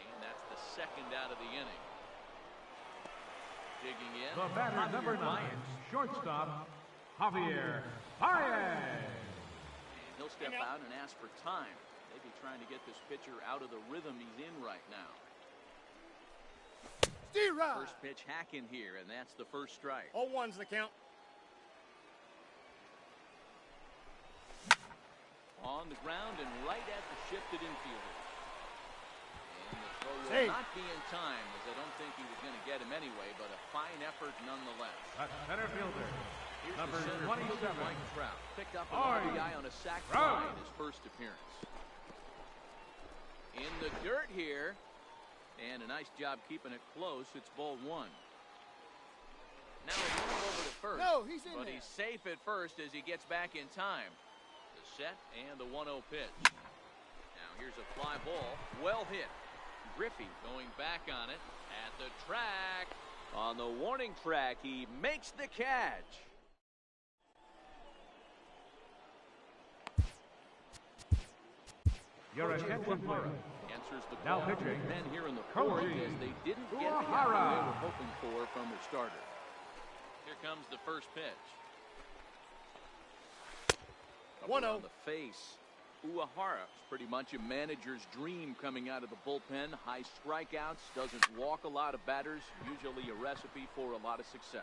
And that's the second out of the inning. Digging in. The batter, Javier number 9, Baez. shortstop, Javier Baez. And he'll step out and ask for time. Maybe trying to get this pitcher out of the rhythm he's in right now. D-Rod. First pitch hacking here, and that's the first strike. 0-1's the count. On the ground and right at the shifted infielder. And the throw will Safe. not be in time, as I don't think he was going to get him anyway, but a fine effort nonetheless. At center fielder, Here's number the center 27. fielder, Mike Trout. Picked up an Oi. RBI on a sac Trout. fly in his first appearance. In the dirt here, and a nice job keeping it close. It's ball 1. Now a move over to first. No, he's in but there. he's safe at first as he gets back in time. The set and the 1-0 pitch. Now here's a fly ball. Well hit. Griffey going back on it at the track. On the warning track, he makes the catch. Your attention, please. Answers the Now call. pitching, Men here in the Koji fourth as they didn't get the out Uehara. they were hoping for from their starter. Here comes the first pitch. Up 1-0. around the face. Uehara is pretty much a manager's dream coming out of the bullpen. High strikeouts, doesn't walk a lot of batters. Usually a recipe for a lot of success.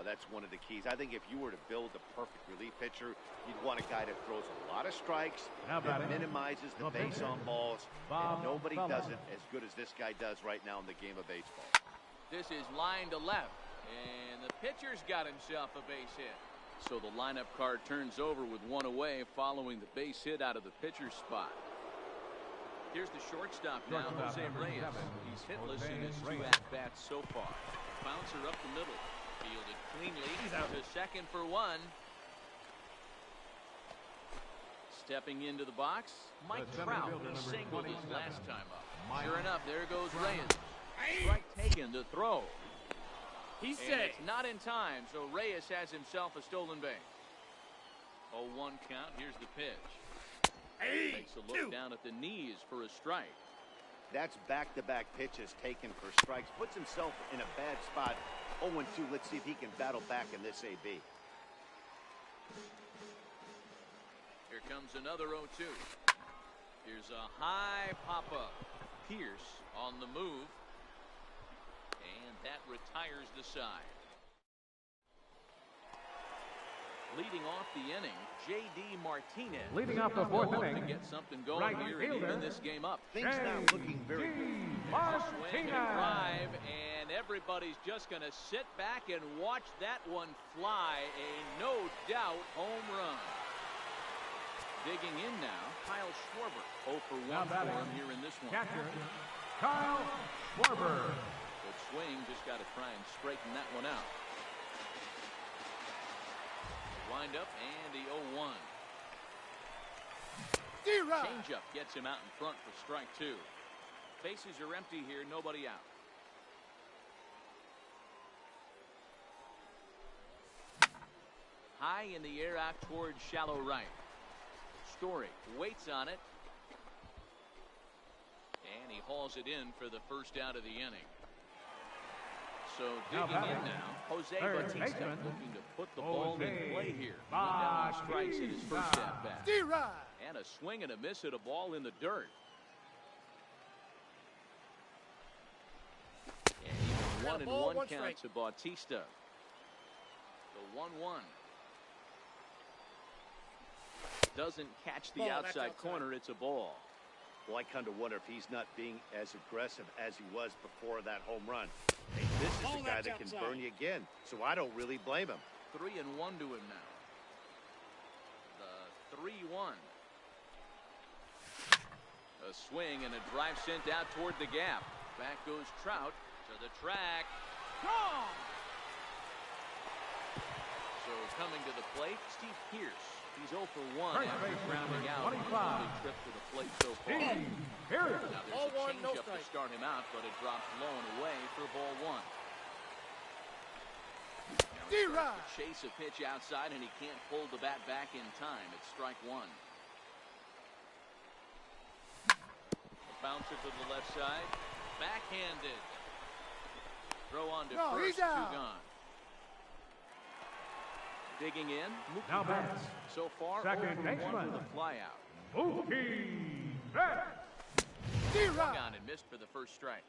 That's one of the keys. I think if you were to build the perfect relief pitcher, you'd want a guy that throws a lot of strikes, Now that batting, minimizes the the base pitcher, on balls, Bob and nobody Feller. does it as good as this guy does right now in the game of baseball. This is line to left, and the pitcher's got himself a base hit. So the lineup card turns over with 1 away following the base hit out of the pitcher's spot. Here's the shortstop now, Shortstop, Jose number Reyes. 7, He's hitless in his Jose 2 Reyes. at-bats so far. Bouncer up the middle. Fielded cleanly He's out. to second for 1. Stepping into the box, Mike The center Trout. fielder, He number singled his 27, last time up. Mike Sure enough, there goes Trout. Reyes. Strike taken to throw. He's And safe. it's not in time, so Reyes has himself a stolen base. 0-1 count. Here's the pitch. Takes a look down at the knees for a strike. That's back-to-back pitches taken for strikes. Puts himself in a bad spot. 0-2. Let's see if he can battle back in this AB. Here comes another 0-2. Here's a high pop-up. Pierce on the move. And that retires the side. Leading off the inning, J.D. Martinez. Leading off the fourth inning, to get something going here and even this game up. Things not looking very good. Swing and drive, and everybody's just going to sit back and watch that one fly. A no doubt home run. Digging in now, Kyle Schwarber. 0 for 1 for him here in this one. Catcher, Kyle Schwarber. Good swing, just got to try and straighten that one out. Wind up and the 0-1. Changeup gets him out in front for strike 2. Bases are empty here, nobody out. High in the air out towards shallow right. Story waits on it. And he hauls it in for the first out of the inning. So digging in now, Jose Bautista looking to put the ball in play here. Down on strikes in his first at bat. And a swing and a miss at a ball in the dirt. And even 1-1 count to Bautista. The 1-1. Doesn't catch the outside corner. It's a ball. Well, I kind of wonder if he's not being as aggressive as he was before that home run. Hey, this is a guy that can burn you again, so I don't really blame him. 3-1 to him now. The 3-1. A swing and a drive sent out toward the gap. Back goes Trout to the track. Gone! So coming to the plate, Steve Pierce. He's 0 for 1 after grounding out on the trip to the plate so far. Now there's a changeup to start him out, but it drops low and away for ball 1. Now he starts to chase a pitch outside, and he can't pull the bat back in time. It's strike 1. A bouncer to the left side. Backhanded. Throw on to first, 2 gone. Digging in, Mookie Betts. So far, 0 for 1 with a flyout. Mookie Betts. Swung on and missed for the first strike.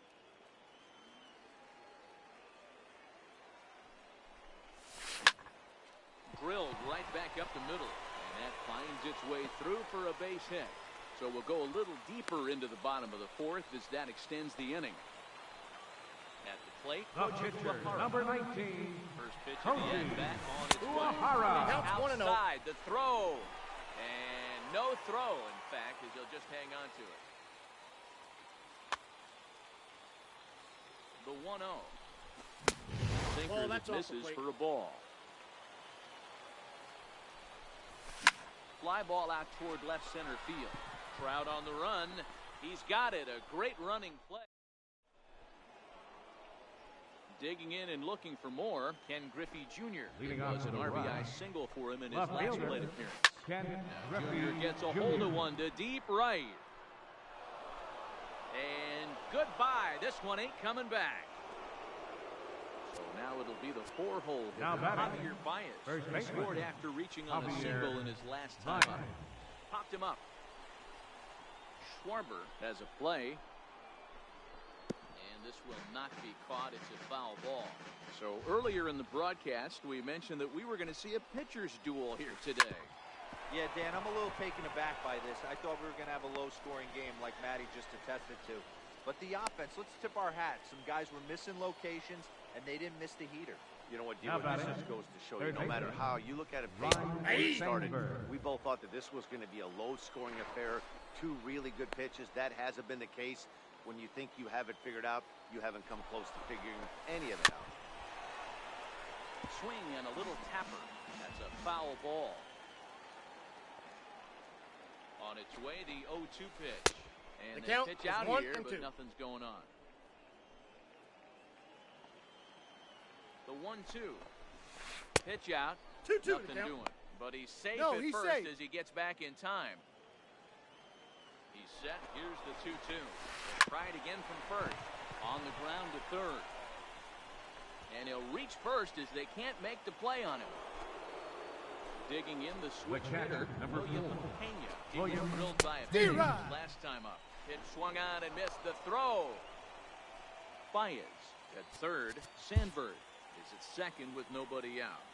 Drilled right back up the middle, and that finds its way through for a base hit. So we'll go a little deeper into the bottom of the 4th as that extends the inning. At the plate, number 19. First pitch of the at-bat on its way. Outside, the throw. And no throw, in fact, as he'll just hang on to it. The 1-0. Sinker that misses for a ball. Fly ball out toward left center field. Trout on the run. He's got it. A great running play. Digging in and looking for more, Ken Griffey Jr. It was an RBI single for him in his last plate appearance. Now Jr. gets a hold of one to deep right. And goodbye. This one ain't coming back. So now it'll be the 4-hole hitter, Javier Baez. He scored after reaching on a single in his last time up. Popped him up. Schwarber has a play. This will not be caught. It's a foul ball. So earlier in the broadcast, we mentioned that we were going to see a pitcher's duel here today. Yeah, Dan, I'm a little taken aback by this. I thought we were going to have a low-scoring game like Matty just attested to. But the offense, let's tip our hats. Some guys were missing locations, and they didn't miss the heater. You know what, Diego, this just goes to show you, no matter how you look at it, when we started, we both thought that this was going to be a low-scoring affair. 2 really good pitches. That hasn't been the case. When you think you have it figured out, you haven't come close to figuring any of it out. Swing and a little tapper. That's a foul ball. On its way, the 0-2 pitch. And they pitch out here, but nothing's going on. The 1-2. Pitch out. 2-2. Nothing doing. But he's safe at first as he gets back in time. He's set. Here's the 2-2. Try it again from first. On the ground to third. And he'll reach first as they can't make the play on him. digging in the switch hitter, number William 4. Pena. He William was drilled by a pitch last time up. Pitch swung on and missed the throw. Baez at third. Sandberg is at second with nobody out.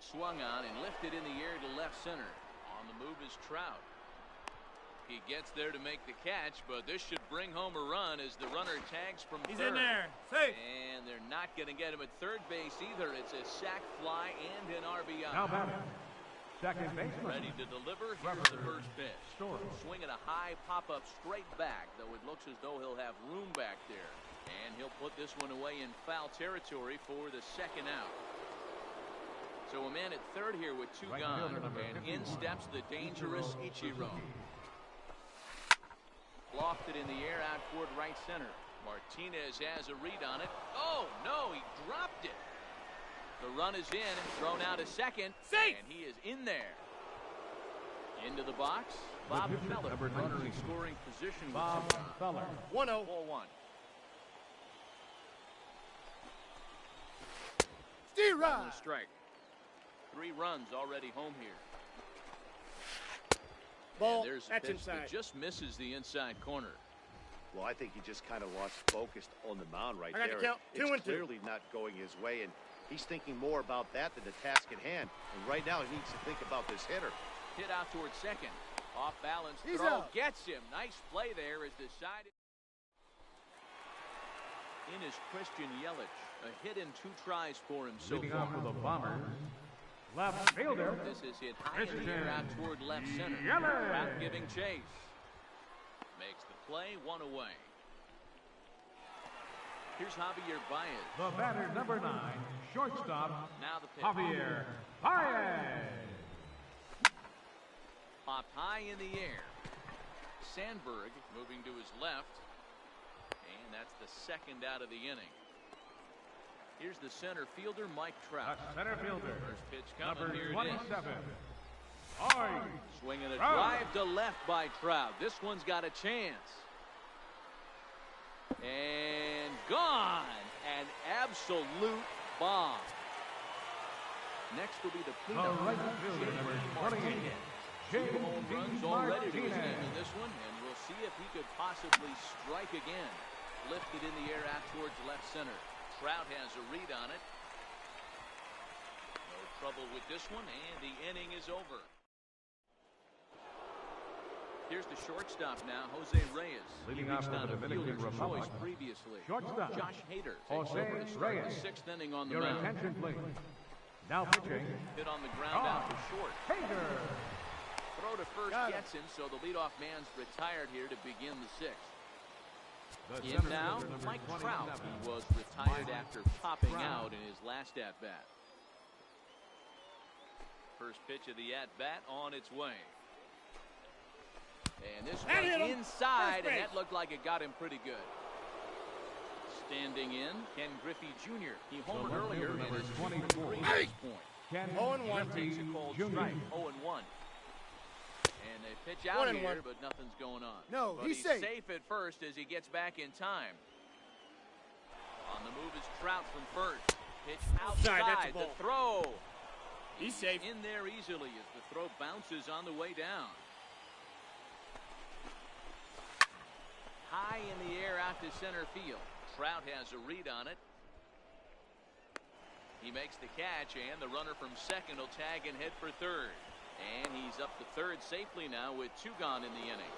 Swung on and lifted in the air to left center. On the move is Trout. He gets there to make the catch, but this should bring home a run as the runner tags from third. He's in there. Safe. And they're not going to get him at third base either. It's a sac fly and an RBI. Now batting, second baseman. Ready to deliver. Here's the first pitch. Story. Swinging a high pop-up straight back, though it looks as though he'll have room back there. And he'll put this one away in foul territory for the second out. So a man at third here with two gone, and in steps the dangerous Ichiro. Lofted in the air out toward right center. Martinez has a read on it. Oh, no, he dropped it. The run is in, thrown out a second, Safe. and he is in there. Into the box, Bob Feller, runner in scoring position. Bob Feller. 1-0. 4-1. Steer On the strike. 3 runs already home here. Ball. And there's a That's pitch inside. that just misses the inside corner. Well, I think he just kind of lost focus on the mound right I got there. to count 2 It's and 2. clearly not going his way, and he's thinking more about that than the task at hand. And right now, he needs to think about this hitter. Hit out towards second. Off balance He's throw. out. Gets him. Nice play there as decided. In is Christian Yelich. A hit and 2 tries for him so Leading far. off for the Bombers, left fielder. This is hit high in the air out toward left center. Yelich. Trout giving chase. Makes the play, 1 away. Here's Javier Baez. The batter, number 9, shortstop, Now the pitch. Javier Baez. Popped high in the air. Sandberg moving to his left. And that's the second out of the inning. Here's the center fielder, Mike Trout. Center fielder, First pitch coming. number Here it 27. is. Swinging a drive to left by Trout. This one's got a chance. And gone. An absolute bomb. Next will be the The cleanup. right fielder, number 28, 2 home runs already to his Martinez. name in this one, and we'll see if he could possibly strike again. Lifted in the air out towards left center. Trout has a read on it. No trouble with this one, and the inning is over. Here's the shortstop now, Jose Reyes. Leading He off reached for out the a Dominican fielder's Republic, choice previously. shortstop, Josh Hader takes Jose over to start Reyes. the 6th inning on the Your mound. attention, please. Now pitching, Hit on the ground out to short. Hager. Throw to first Got him. gets him, so the leadoff man's retired here to begin the 6th. The In center now, fielder, number Mike Trout, 27. who was retired after popping Trout. out in his last at-bat. First pitch of the at-bat on its way. And this That hit one's him. inside, First and base. that looked like it got him pretty good. Standing in, Ken Griffey Jr. He homered left earlier fielder, in number his 24. 3 at this point. Ken 0-1. Griffey Takes a cold Jr. strike, 0-1. And they pitch out 1-1. here, but nothing's going on. No, but he's safe. safe. At first as he gets back in time. On the move is Trout from first. Pitch outside. That's a The ball. throw. He's safe. In there easily as the throw bounces on the way down. High in the air out to center field. Trout has a read on it. He makes the catch, and the runner from second will tag and head for third. And he's up to third safely now with 2 gone in the inning.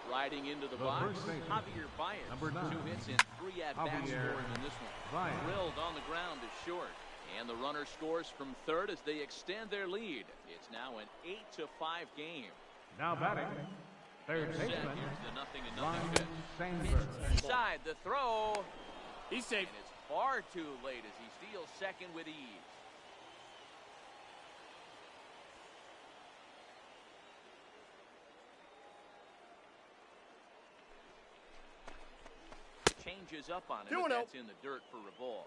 Striding into the box, first baseman, Javier Baez. number 9. 2 hits and 3 at-bats for Javier him in this one. Baez. Drilled on the ground to short. And the runner scores from third as they extend their lead. It's now an 8-5 game. Now batting, third Set. baseman, Here's the 0-0 Ryan pitch. Sandberg. Inside the throw. He's safe. And it's far too late as he steals second with ease. Changes up on him, 2-0. but that's in the dirt for Revolve.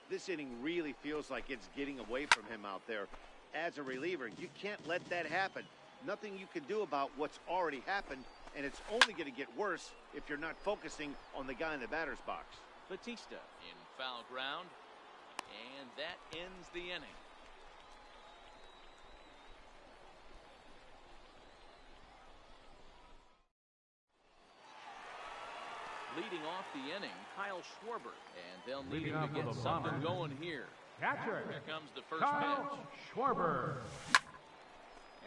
This inning really feels like it's getting away from him out there. As a reliever, you can't let that happen. Nothing you can do about what's already happened, and it's only going to get worse if you're not focusing on the guy in the batter's box. Batista in foul ground, and that ends the inning. Leading off the inning, Kyle Schwarber, and they'll need him to get something going here. Catcher. Here comes the first Kyle pitch. Schwarber.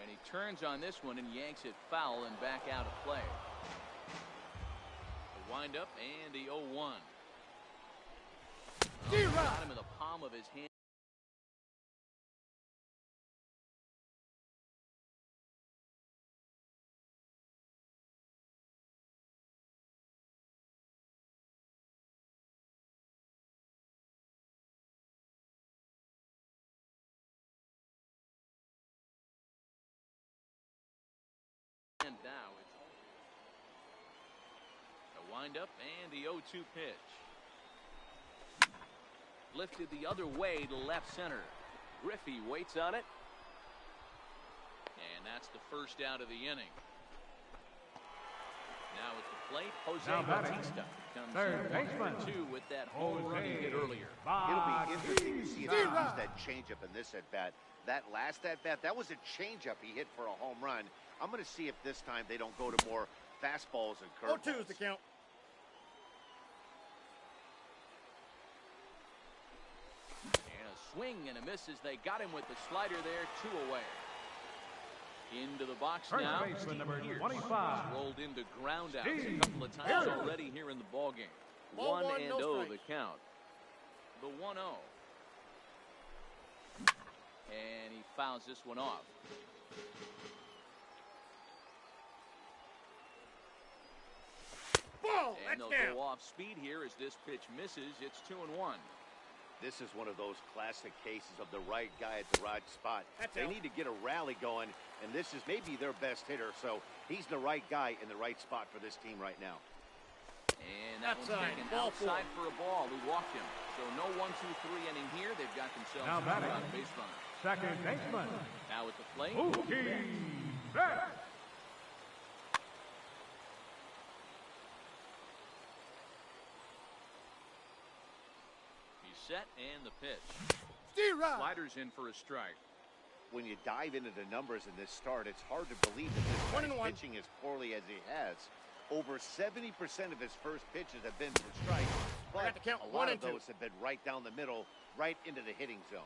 And he turns on this one and yanks it foul and back out of play. The windup and the 0-1. Got him in the palm of his hand. And now it's the windup and the 0-2 pitch. Lifted the other way to left center. Griffey waits on it. And that's the first out of the inning. Now at the plate, Jose Bautista comes Third baseman. 2 with that home run he hit earlier. It'll be interesting to see if he uses that changeup in this at-bat. That last at-bat, that was a changeup he hit for a home run. I'm going to see if this time they don't go to more fastballs and curveballs. 0-2 is the count. And a swing and a miss as they got him with the slider there, 2 away. Into the box First now. baseman, number Pierce 25. rolled into ground outs Steve a couple of times Pierce. already here in the ball game. Ball 1-0 one, no strikes. the count. The 1-0. And he fouls this one off. Ball, And that's they'll down. go off speed here as this pitch misses. It's 2-1. This is one of those classic cases of the right guy at the right spot. That's they out. need to get a rally going, and this is maybe their best hitter, so he's the right guy in the right spot for this team right now. And that one's Outside, taken ball outside for a ball. He walked him. So no 1-2-3 inning here. They've got themselves Now a batting. run base runner. Second baseman. Now at the plate. Mookie Betts. He's set and the pitch. Steer Sliders in for a strike. When you dive into the numbers in this start, it's hard to believe that this guy's 1-1. pitching as poorly as he has. Over 70% of his first pitches have been for strikes, but got to count a lot 1 of and 2. those have been right down the middle, right into the hitting zone.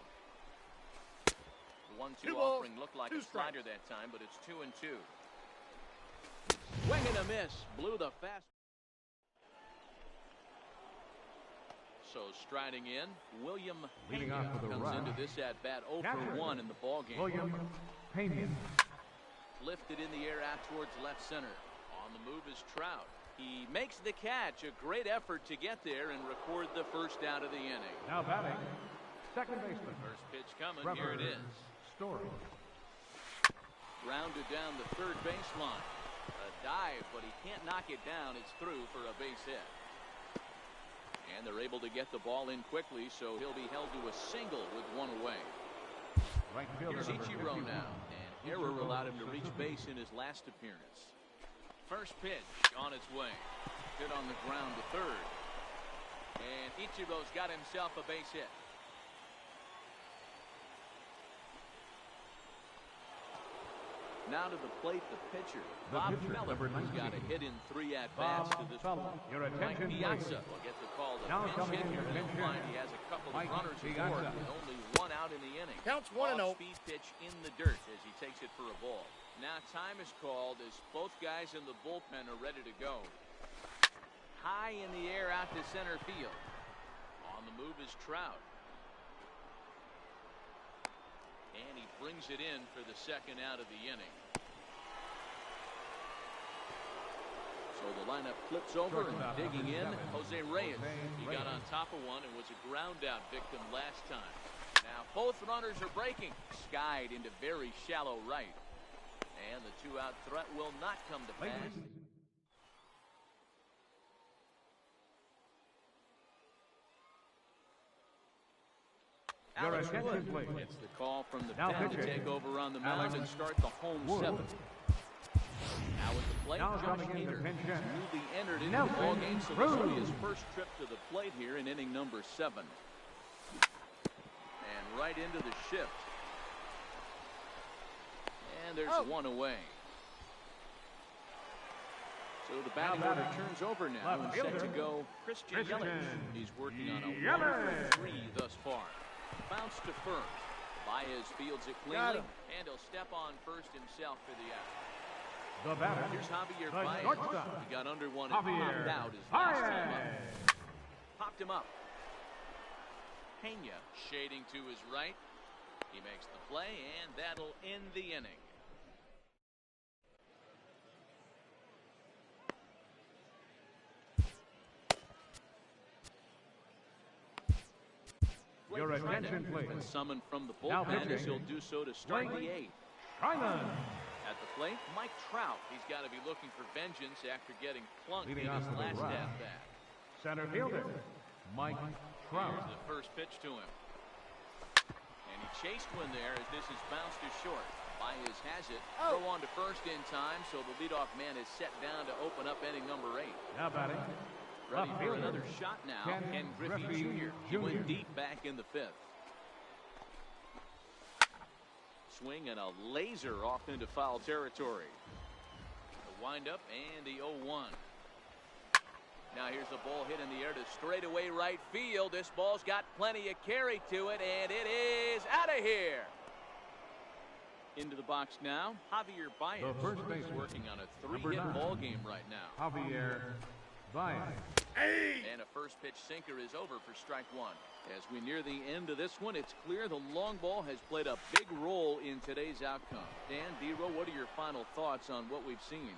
The 1-2 2 balls, offering looked like 2 a slider strikes. that time, but it's 2-2. Swing and a miss. Blew the fast. So striding in, William Leading Pena off with a comes run. into this at bat 0 Catcher. for 1 in the ball game. William Pena. Lifted in the air out towards left center. On the move is Trout. He makes the catch. A great effort to get there and record the first out of the inning. Now batting. Second baseman. First pitch coming. Trevor Here it is. Story. Grounded down the third baseline. A dive, but he can't knock it down. It's through for a base hit. And they're able to get the ball in quickly, so he'll be held to a single with 1 away. Right fielder Here's number Ichiro 51. now, and error allowed him to reach base in his last appearance. First pitch on its way. Hit on the ground to third. And Ichiro's got himself a base hit. Now to the plate, the pitcher. The Bob pitcher, Feller, number who's got a 19. hit in 3 at-bats to Bob this Feller. point. Your Mike attention, Piazza please. will get the call to Now pinch coming hit in, here. your He'll attention. find he has a couple of Mike runners Piazza. aboard with only 1 out in the inning. Counts 1-0. Off-speed pitch in the dirt as he takes it for a ball. Now time is called as both guys in the bullpen are ready to go. High in the air out to center field. On the move is Trout. And he brings it in for the second out of the inning. So the lineup flips over and digging in, Jose Reyes. He got on top of one and was a ground out victim last time. Now both runners are breaking. Skied into very shallow right. And the 2-out threat will not come to pass. Your Alex attention, Wood please. gets the call from the Now pen to pitching. take over on the mound Alex and start the home Wood. 7th. Now with the plate, Now Josh coming in to Hader. pinch hit. Newly entered into the Nelson ball game, so this will be his Cruz. first trip to the plate here in inning number 7. And right into the shift. And there's one away. So the batting order turns over now and set to go Christian Yelich. He's working on a 1-for-3 thus far. Bounce to first. Baez fields it cleanly, and he'll step on first himself for the out. The batter. Here's Javier The Baez. shortstop. He got under one and Javier popped out his last time up. Baez. Popped him up. Pena shading to his right. He makes the play, and that'll end the inning. Your attention, please. Been summoned from the Now bullpen as pitching. he'll do so to start the 8th. Trinan. At the plate, Mike Trout. He's got to be looking for vengeance after getting plunked Leading in his off to the last right. at-bat. Center fielder, Mike Trout. Here's the first pitch to him. And he chased one there as this is bounced to short. Baez has it. Throw on to first in time, so the leadoff man is set down to open up inning number 8. Now batting. Ready Left for fielder, another shot now. Ken Griffey Griffey Jr. He went Jr. deep back in the 5th. Swing and a laser off into foul territory. The windup and the 0-1. Now here's the ball hit in the air to straightaway right field. This ball's got plenty of carry to it, and it is out of here. Into the box now, Javier Baez. The first baseman, He's working on a number 3-hit 9. ball game right now. Javier Baez. And a first pitch sinker is over for strike 1. As we near the end of this one, it's clear the long ball has played a big role in today's outcome. Dan, D-Row, what are your final thoughts on what we've seen?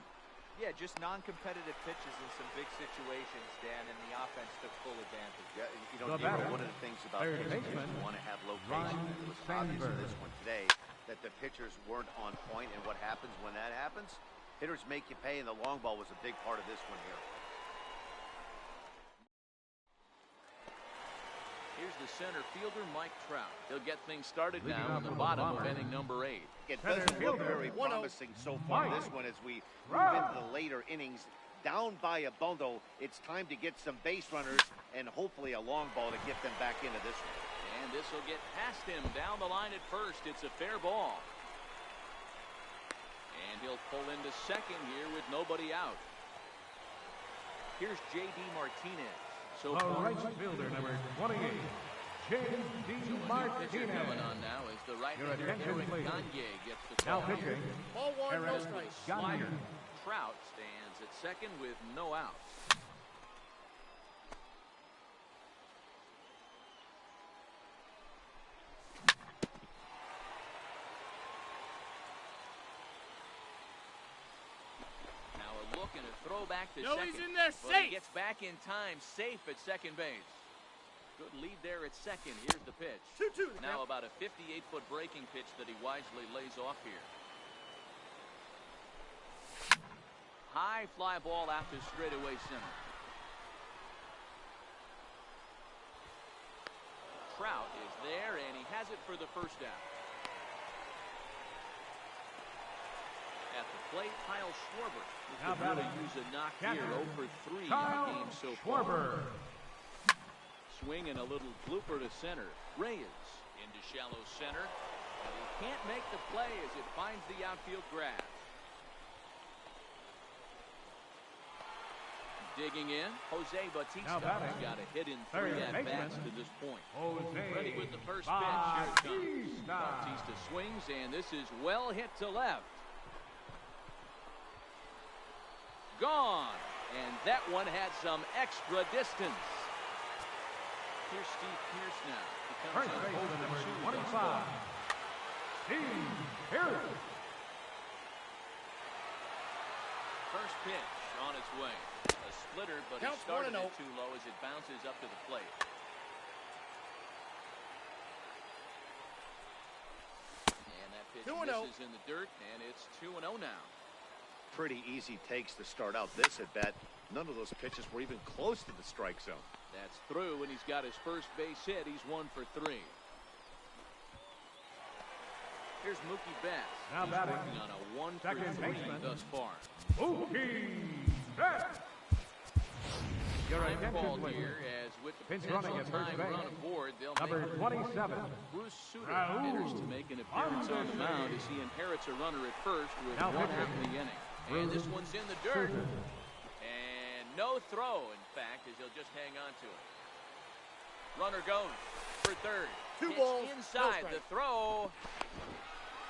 Yeah, just non-competitive pitches in some big situations, Dan, and the offense took full advantage. Yeah, you know, The Dino, batter, one of the things about third pitching is baseman, you want to have location. Ron It was obvious in Sandberg. this one today that the pitchers weren't on point, and what happens when that happens? Hitters make you pay, and the long ball was a big part of this one here. Here's the center fielder, Mike Trout. He'll get things started Leading now off in the for the bottom of Bombers. inning number 8. It Center doesn't look fielder, very 1-0. promising so far in Mike this one as we move Trout. into the later innings. Down by a bundle, it's time to get some base runners and hopefully a long ball to get them back into this one. And this will get past him down the line at first. It's a fair ball. And he'll pull into second here with nobody out. Here's J.D. Martinez. So The far, right fielder, number 28, J.D. pitcher Martinez. coming on now as the right Your hander attention, Eric please. Gagne gets the Now call. pitching, Ball 1, no Eric strikes. Slider. Gagne. Trout stands at second with no outs. Now a look and a throw back to No, second. he's in there, But safe. he gets back in time, safe at second base. Good lead there at second. Here's the pitch. 2-2 the Now count. about a 58-foot breaking pitch that he wisely lays off here. High fly ball out to straightaway center. Trout is there, and he has it for the first out. At the plate, Kyle Schwarber. Who Now could really batting. use a knock Catcher, here, 0 for 3 in the Kyle game so far. Schwarber. Swing and a little blooper to center. Reyes into shallow center. But he can't make the play as it finds the outfield grass. Digging in, Jose Bautista. Now batting. He's got a hit in Third 3 at-bats baseman, to this point. Jose Ready with the first pitch. Here it comes. Bautista. Bautista swings, and this is well hit to left. Gone. And that one had some extra distance. Here's Steve Pierce now. He comes First in baseman, over number 2 25, thus far. Steve Pierce. First pitch on its way. A splitter, but he Counts started 1-0. it too low as it bounces up to the plate. And that pitch 2-0. misses in the dirt, and it's 2-0 now. Pretty easy takes to start out this at bat. None of those pitches were even close to the strike zone. That's through, and he's got his first base hit. He's 1 for 3. Here's Mookie Betts. Now He's batting. working on a 1 for Second 3 baseman. thus far. Mookie Betts. Your Time attention, called please. here as with the Pinch potential running at first time base. run aboard, they'll Number make 27. Bruce Sutter Raul enters to make an appearance on the mound as he inherits a runner at first with Now 1 pitching. out in the inning. And this one's in the dirt. And no throw, in fact, as he'll just hang on to it. Runner goes for third. 2 It's balls, no inside strike. the throw.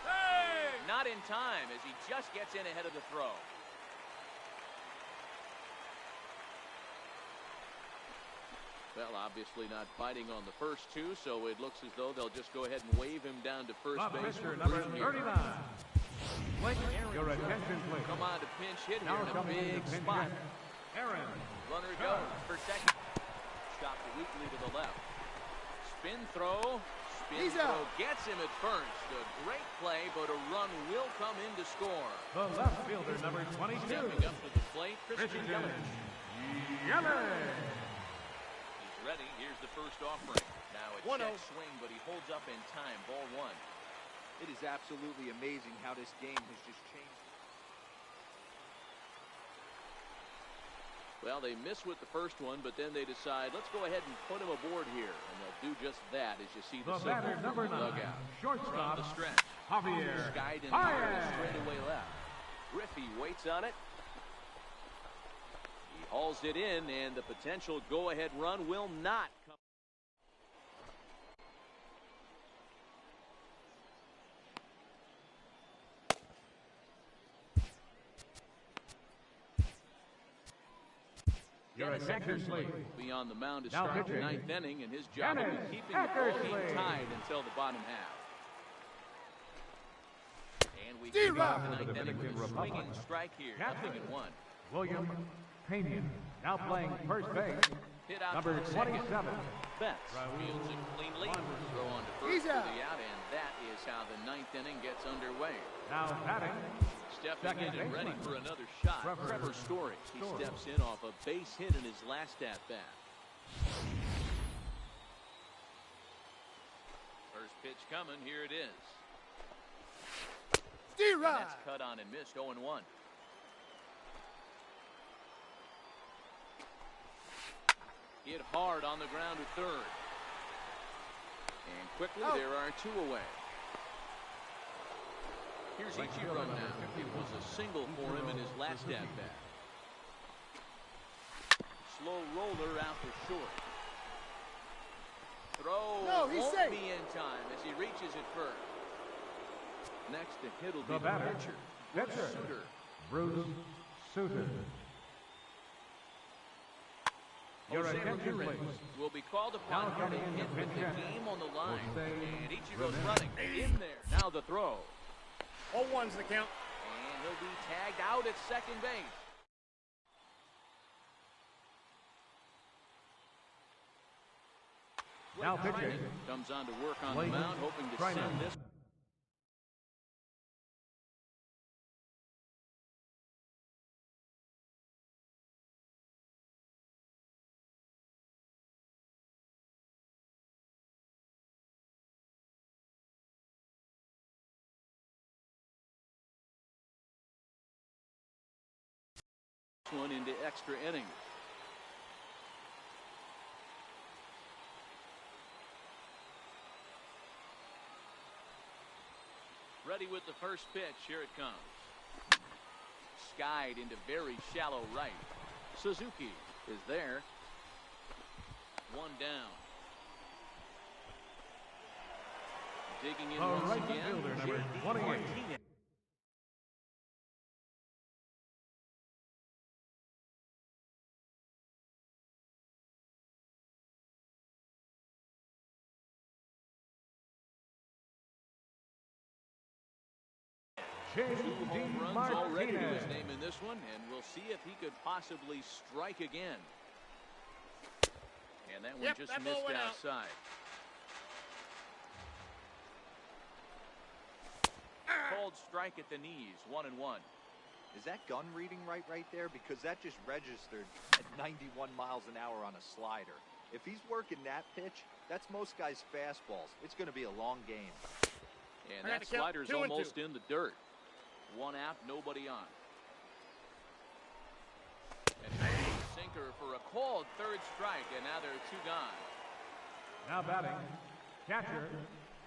Hey! Not in time as he just gets in ahead of the throw. Well, obviously not biting on the first 2, so it looks as though they'll just go ahead and wave him down to first Up base. pitcher for number Green here. 39. Your attention, please. Come on to pinch hit here Now in a coming in big to pinch spot. hit, Aaron. Runner goes for second. Chopped weakly to the left. Spin throw. Spin He's throw out. gets him at first. A great play, but a run will come in to score. The left fielder, number 22. Stepping up to the plate, Christian Yelich. Yelich. He's ready. Here's the first offering. Now a 1-0. check swing, but he holds up in time. Ball 1. It is absolutely amazing how this game has just changed. Well, they miss with the first one, but then they decide, let's go ahead and put him aboard here. And they'll do just that as you see the The batter, signal number from the 9. dugout. Shortstop, From the stretch. Javier. Skied in the air Baez. straightaway left. Griffey waits on it. He hauls it in, and the potential go-ahead run will not come. Your attention, please. Beyond the mound to Now start the pitching. 9th inning, and his job will be Dennis keeping the ball game Eckersley. tied until the bottom half. And we D-Rock. kick off the For the 9th inning with a Dominican swinging Republic. strike here, Captain. 0-1. William Pena. Now playing first base. Hit out Number to the second. 27. Betts fields it cleanly. Throw on to first He's for out. the out, and that is how the 9th inning gets underway. Now batting. Stepping in Second and ready baseman. for another shot. Trevor Trevor Story. He Story. steps in off a base hit in his last at-bat. First pitch coming. Here it is. And D-Rod. that's cut on and missed. 0-1. Hit hard on the ground to third. And quickly Out. there are 2 away. Here's Ichiro now. It was a single for him in his last at-bat. Slow roller out to short. Throw No, he's won't safe. be in time as he reaches it first. Next to hit will be The the batter. pitcher, Pitcher. Suter. Bruce Suter. Your Jose attention, Ramirez please. will be called upon Now here to coming in hit to with the pitch game on the line. Jose And Ichiro's Ramirez. running in there. Now the throw. 0-1's the count. And he'll be tagged out at second base. Now Blake pitching. Trinan comes on to work on Blake the mound, hoping to Trinan. send this. One into extra innings. Ready with the first pitch. Here it comes. Skied into very shallow right. Suzuki is there. 1 down. Digging in The once right again. fielder, number J.D. 28. Martinez. J.D. 2 home runs already to Martinez. his name in this one, and we'll see if he could possibly strike again. And that one Yep, just that ball missed went out. outside. Cold strike at the knees, 1-1. Is that gun reading right there? Because that just registered at 91 miles an hour on a slider. If he's working that pitch, that's most guys' fastballs. It's going to be a long game. And that slider's almost in the dirt. 1 out, nobody on. And a sinker for a called third strike, and now there are 2 gone. Now batting, catcher,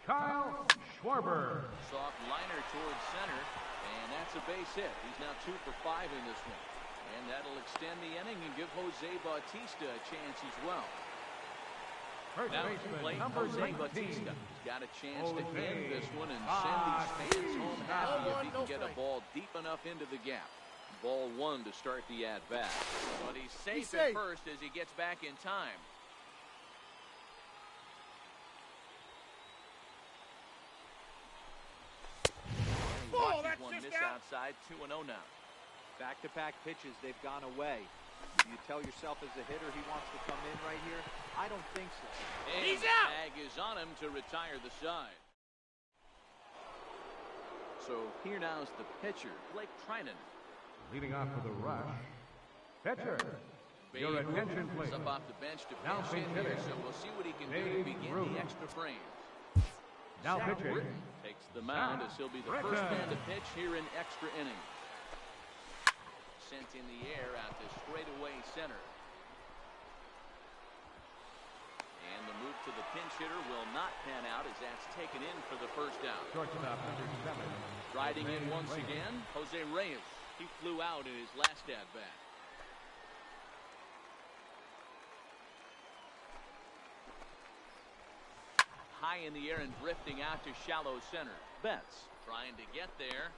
Kyle Schwarber. Soft liner towards center, and that's a base hit. He's now 2 for 5 in this one. And that'll extend the inning and give Jose Bautista a chance as well. First now baseman, play number Jose 19. Bautista. He's got a chance to Jose end this one and send these fans home happy if he can get a strike. ball deep enough into the gap. Ball 1 to start the at-bat. But he's safe safe. at first as he gets back in time. And he Ball, watches that's one just miss out. outside. 2-0 now. Back-to-back pitches, they've gone away. Do you tell yourself as a hitter he wants to come in right here? I don't think so. And He's the out. tag is on him to retire the side. So here now is the pitcher, Blake Trinan. Leading off for the rush, pitcher. Your Babe attention, Ruth is please. up off the bench to Now pinch in pitching. here, so we'll see what he can do Babe to begin Ruth. the extra frames. Now Zach pitching. Britton takes the mound as he'll be the first man to pitch here in extra innings. Sent in the air out to straightaway center. And the move to the pinch hitter will not pan out as that's taken in for the first out. Shortstop, number 7. Riding in once again, Jose Reyes. He flew out in his last at-bat. High in the air and drifting out to shallow center. Betts trying to get there,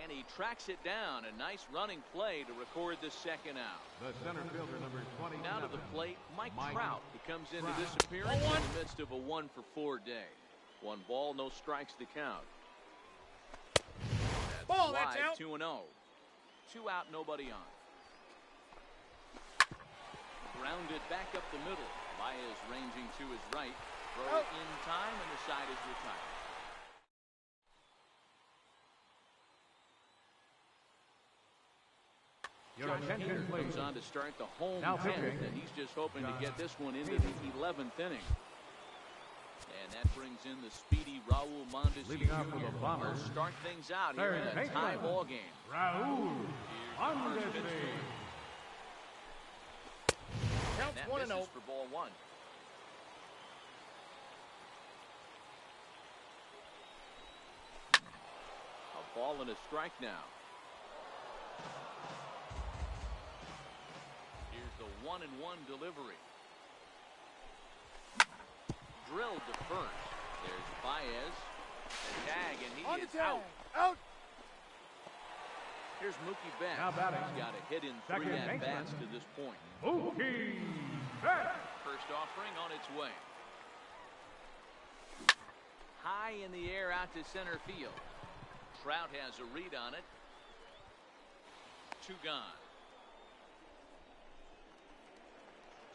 and he tracks it down. A nice running play to record the second out. The center fielder, number 20. Now to the plate, Mike Trout. He comes into this Trout. appearance in the midst of a 1-for-4 day. 1 ball, no strikes to count. That's Ball, wide, that's out. 2-0. 2 out, nobody on. Grounded back up the middle. Baez ranging to his right. Throw in time, and the side is retired. Your Josh attention, Hader please. comes on to start the home Now 10th, pitching. and he's just hoping to get this one into Hader. the 11th inning. And that brings in the speedy Raul Mondesi Leading off for the Jr. Bombers. We'll start things out here Third in a baseman. tie ball game. Raul Here's the first pitch to Mondesi. him. Counts That 1-0. misses for ball 1. A ball and a strike now. Here's the 1-1 delivery. Drilled to first. There's Baez. The tag, and he On the is tag. out. Out. Here's Mookie Betts. Now batting. He's got a hit in 3 Second at-bats baseman. to this point. Mookie Betts. First offering on its way. High in the air out to center field. Trout has a read on it. 2 gone.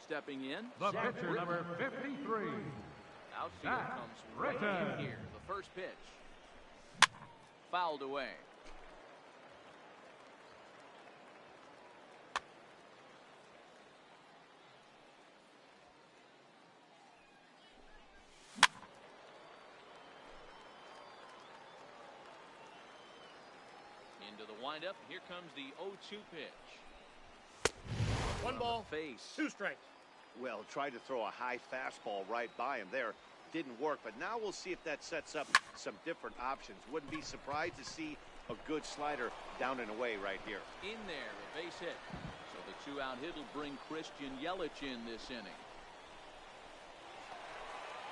Stepping in. The Zach pitcher, Britton. number 53. Outfield Zach comes right Britton. in here. The first pitch. Fouled away. Into the windup. Here comes the 0-2 pitch. 1 ball. Face. 2 strikes. Well, tried to throw a high fastball right by him there. Didn't work, but now we'll see if that sets up some different options. Wouldn't be surprised to see a good slider down and away right here. In there, a base hit. So the 2-out hit will bring Christian Yelich in this inning.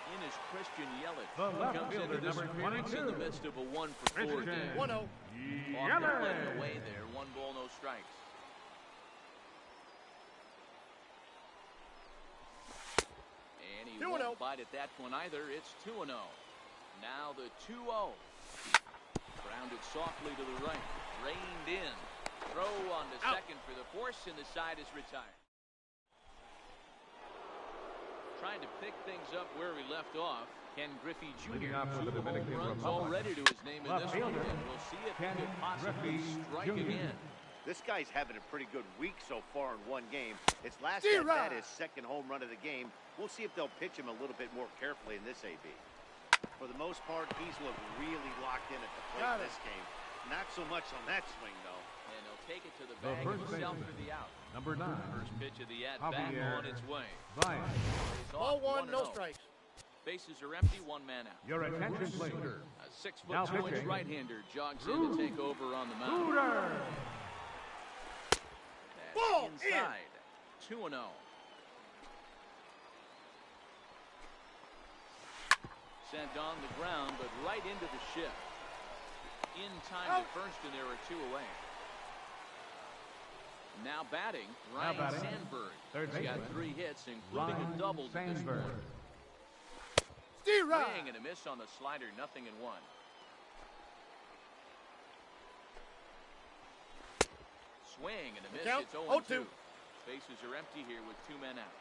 In is Christian Yelich. The left Comes fielder, into this number appearance in the 22. midst of a 1-for-4 day. Christian 1-0. Off the plate and away Yelich. there. 1 ball, no strikes. And he 2-0. won't bite at that one either. It's 2-0. Now the 2-0. Grounded softly to the right. Reined in. Throw on to Out. second for the force, and the side is retired. Trying to pick things up where we left off. Ken Griffey Leading Jr. off for the 2 home Dominican runs Republic. already to his name in Left this one, fielder, and we'll see if he Ken could possibly Griffey strike Jr. again. This guy's having a pretty good week so far in 1 game. His last D-Rod. at-bat, his 2nd home run of the game. We'll see if they'll pitch him a little bit more carefully in this AB. For the most part, he's looked really locked in at the plate this game. Not so much on that swing, though. And he'll take it to the bag himself for the out. Number 9. First pitch of the at-bat on its way. Ball 1, no strikes. Bases are empty, one man out. Your attention, please. A 6'2" right-hander jogs in to take over on the mound. That's Ball inside. 2-0. Sent on the ground, but right into the shift. In time to first, and there are 2 away. Now batting, Ryan Sandberg. He's got 3 hits, including a double to this point. Swing and a miss on the slider, 0-1. Swing and a miss, it's 0-2. Bases are empty here with 2 men out.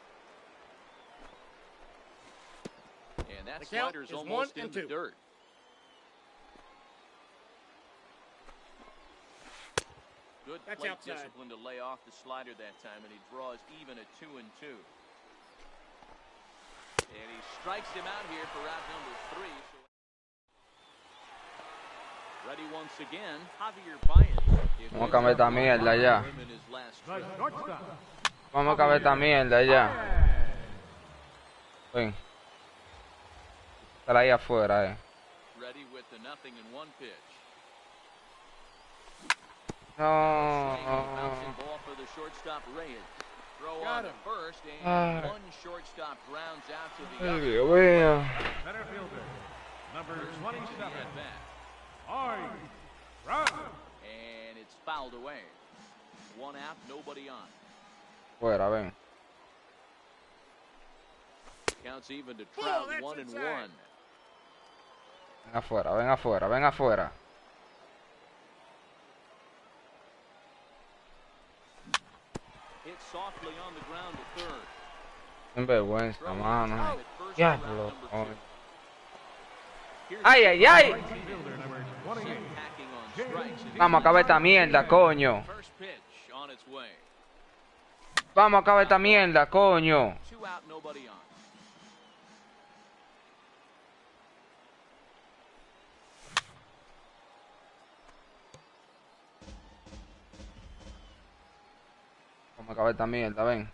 And that slider's almost in the dirt. Good plate discipline to lay off the slider that time, and he draws even at 2-2. And he strikes him out here for out number 3. So ready once again, Javier Baez. Vamos a cambiar esta mierda ya. Vamos a cambiar esta mierda ya. Ven. Está ahí afuera, Ready with the 0-1 pitch. No. Bouncing ball for the shortstop Reyes. Throw on to first, and one shortstop grounds out to the other. Center fielder, number 27. And it's fouled away. 1 out, nobody on. Fuera, ven. Counts even to Trout, 1-1. Ven afuera, ven afuera, ven afuera. Hit softly on the ground to third. Sin vergüenza, mano. Diablo. Ay, ay, ay. Vamos a acabar esta mierda, coño. First pitch on its way. Vamos a acabar esta mierda, coño. 2 out, nobody on. Vamos a acabar esta mierda, ven.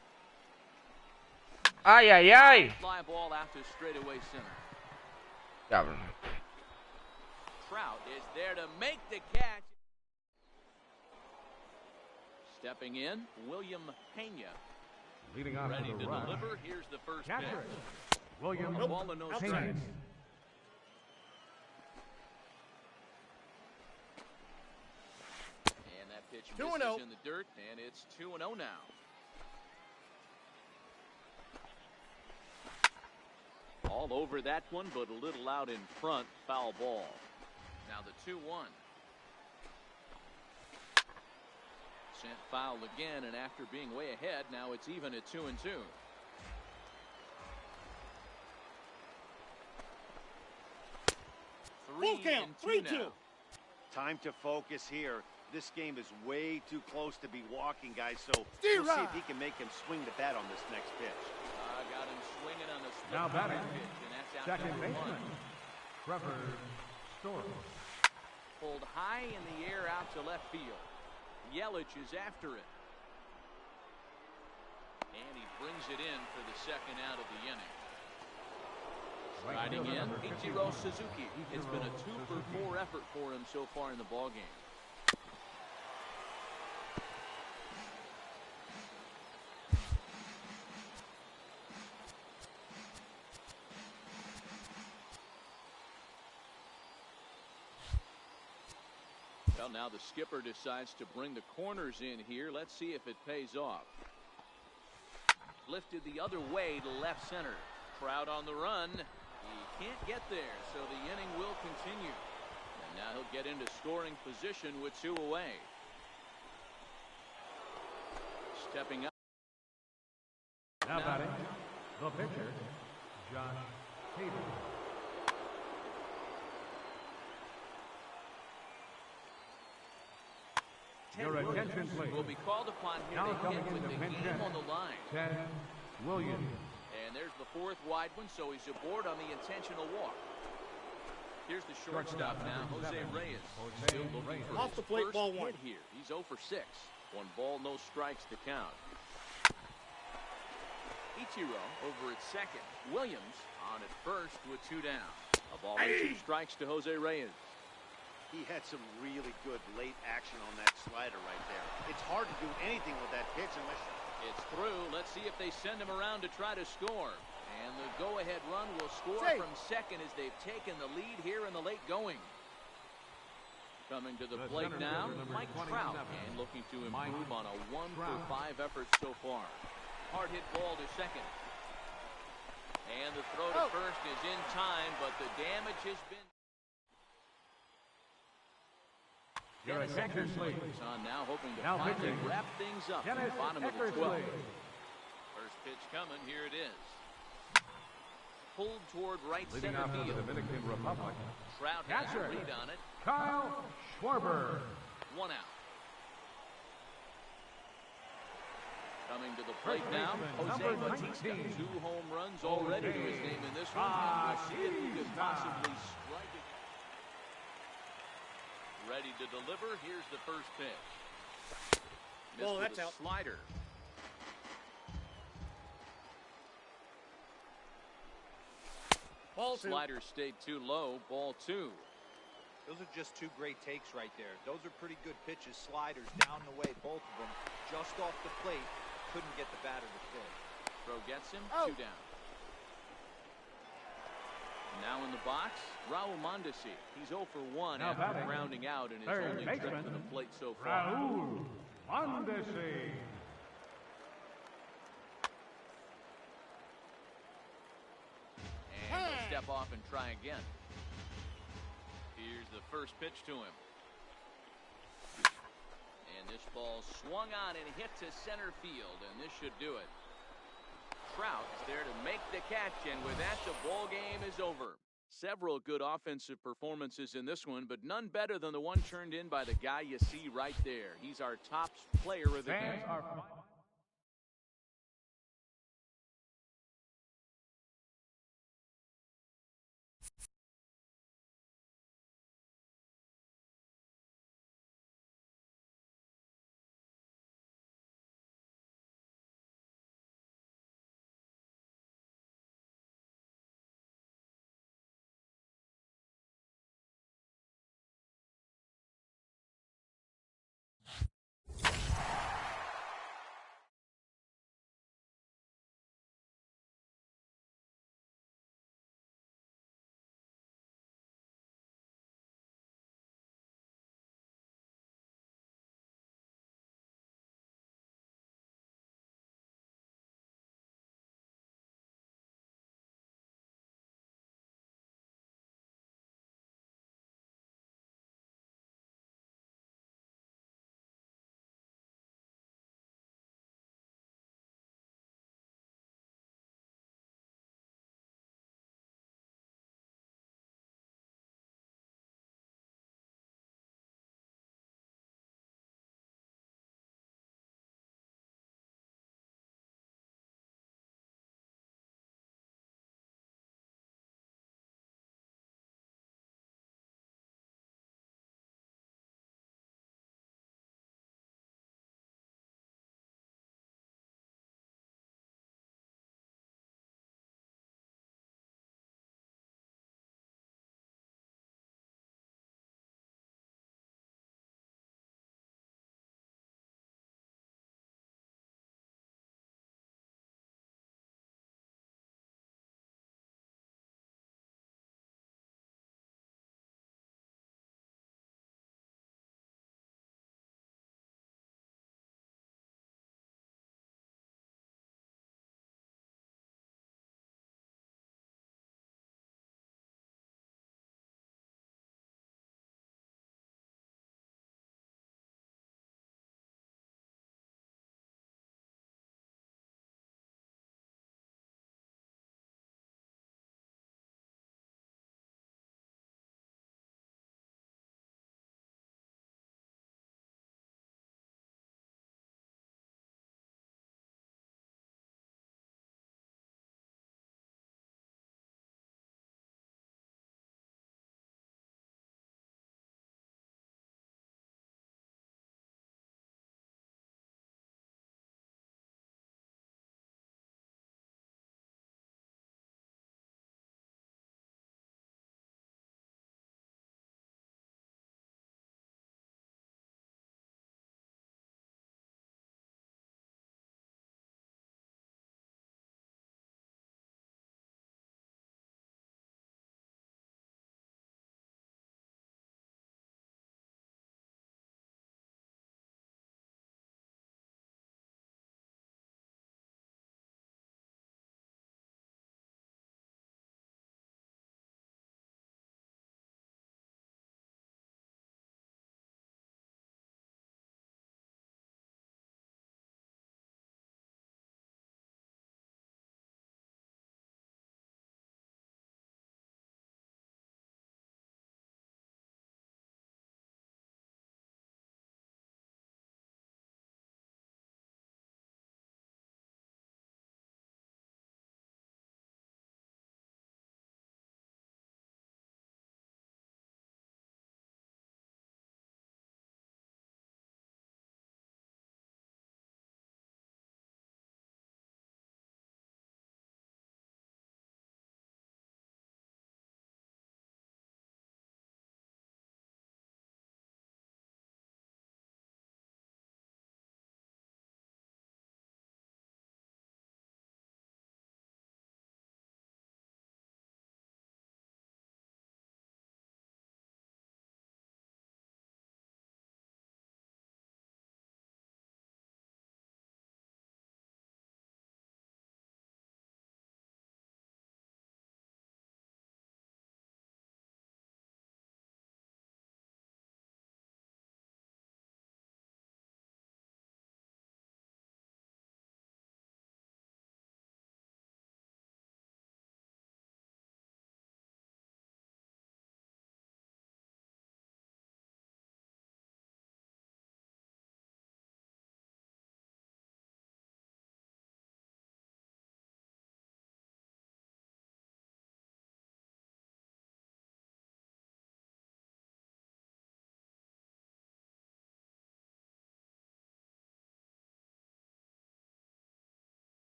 Ay, ay, ay. Fly ball out to straightaway center. Diablo. Trout is there to make the catch. Stepping in, William Pena. Leading off Ready to to the right. deliver. Here's the first Catcher, pitch. William Ball and no Pena. strikes. And that pitch misses in the dirt, and it's 2-0 now. All over that one, but a little out in front. Foul ball. Now the 2-1. Sent foul again, and after being way ahead, now it's even at 2-2. Full count, 3-2. Time to focus here. This game is way too close to be walking, guys, so we'll see if he can make him swing the bat on this next pitch. Got him swinging on the split Now batting, pitch, and that's out second number 1. baseman, Trevor Story. Pulled high in the air out to left field. Yelich is after it. And he brings it in for the second out of the inning. Riding in, Ichiro Suzuki. It's been a 2-for-4 effort for him so far in the ballgame. Well, now the skipper decides to bring the corners in here. Let's see if it pays off. Lifted the other way to left center. Trout on the run. He can't get there, so the inning will continue. And now he'll get into scoring position with 2 away. Stepping up. Now batting, the pitcher, Josh Hader. Your attention, please. Will be called upon here Now to coming hit with in the the pinch game hitter, on the line. Ted Williams. And there's the 4th wide one, so he's aboard on the intentional walk. Here's the shortstop now, Jose Reyes. Still looking for Off his the plate, first ball 1. hit here. He's 0 for 6. 1 ball, no strikes to count. Ichiro over at second. Williams on at first with 2 down. A ball and 2 strikes to Jose Reyes. He had some really good late action on that slider right there. It's hard to do anything with that pitch unless... It's through. Let's see if they send him around to try to score. And the go-ahead run will score from second as they've taken the lead here in the late going. Coming to the plate now, Mike Trout, and looking to improve on a 1-for-5 effort so far. Hard hit ball to second. And the throw to first is in time, but the damage has been... Dennis Eckersley is on now, hoping to finally wrap things up in the bottom of the 12th. First pitch coming, here it is. Pulled toward right center field. Dominican Republic. Trout has a read on it. Kyle Schwarber. 1 out. Coming to the plate now, Jose Bautista. 2 home runs already to his name in this one. And we'll see if he could possibly strike again. Ready to deliver. Here's the first pitch. Missed That's with a out. slider. Ball 2. Slider stayed too low. Ball 2. Those are just 2 great takes right there. Those are pretty good pitches. Sliders down the way, both of them. Just off the plate. Couldn't get the batter to fit. Throw gets him. 2 down. Now in the box, Raul Mondesi. He's 0 for 1 after grounding out in his only trip to the plate so far. Raul Mondesi. And he'll step off and try again. Here's the first pitch to him. And this ball swung on and hit to center field, and this should do it. Trout is there to make the catch, and with that, the ball game is over. Several good offensive performances in this one, but none better than the one turned in by the guy you see right there. He's our top player of the game.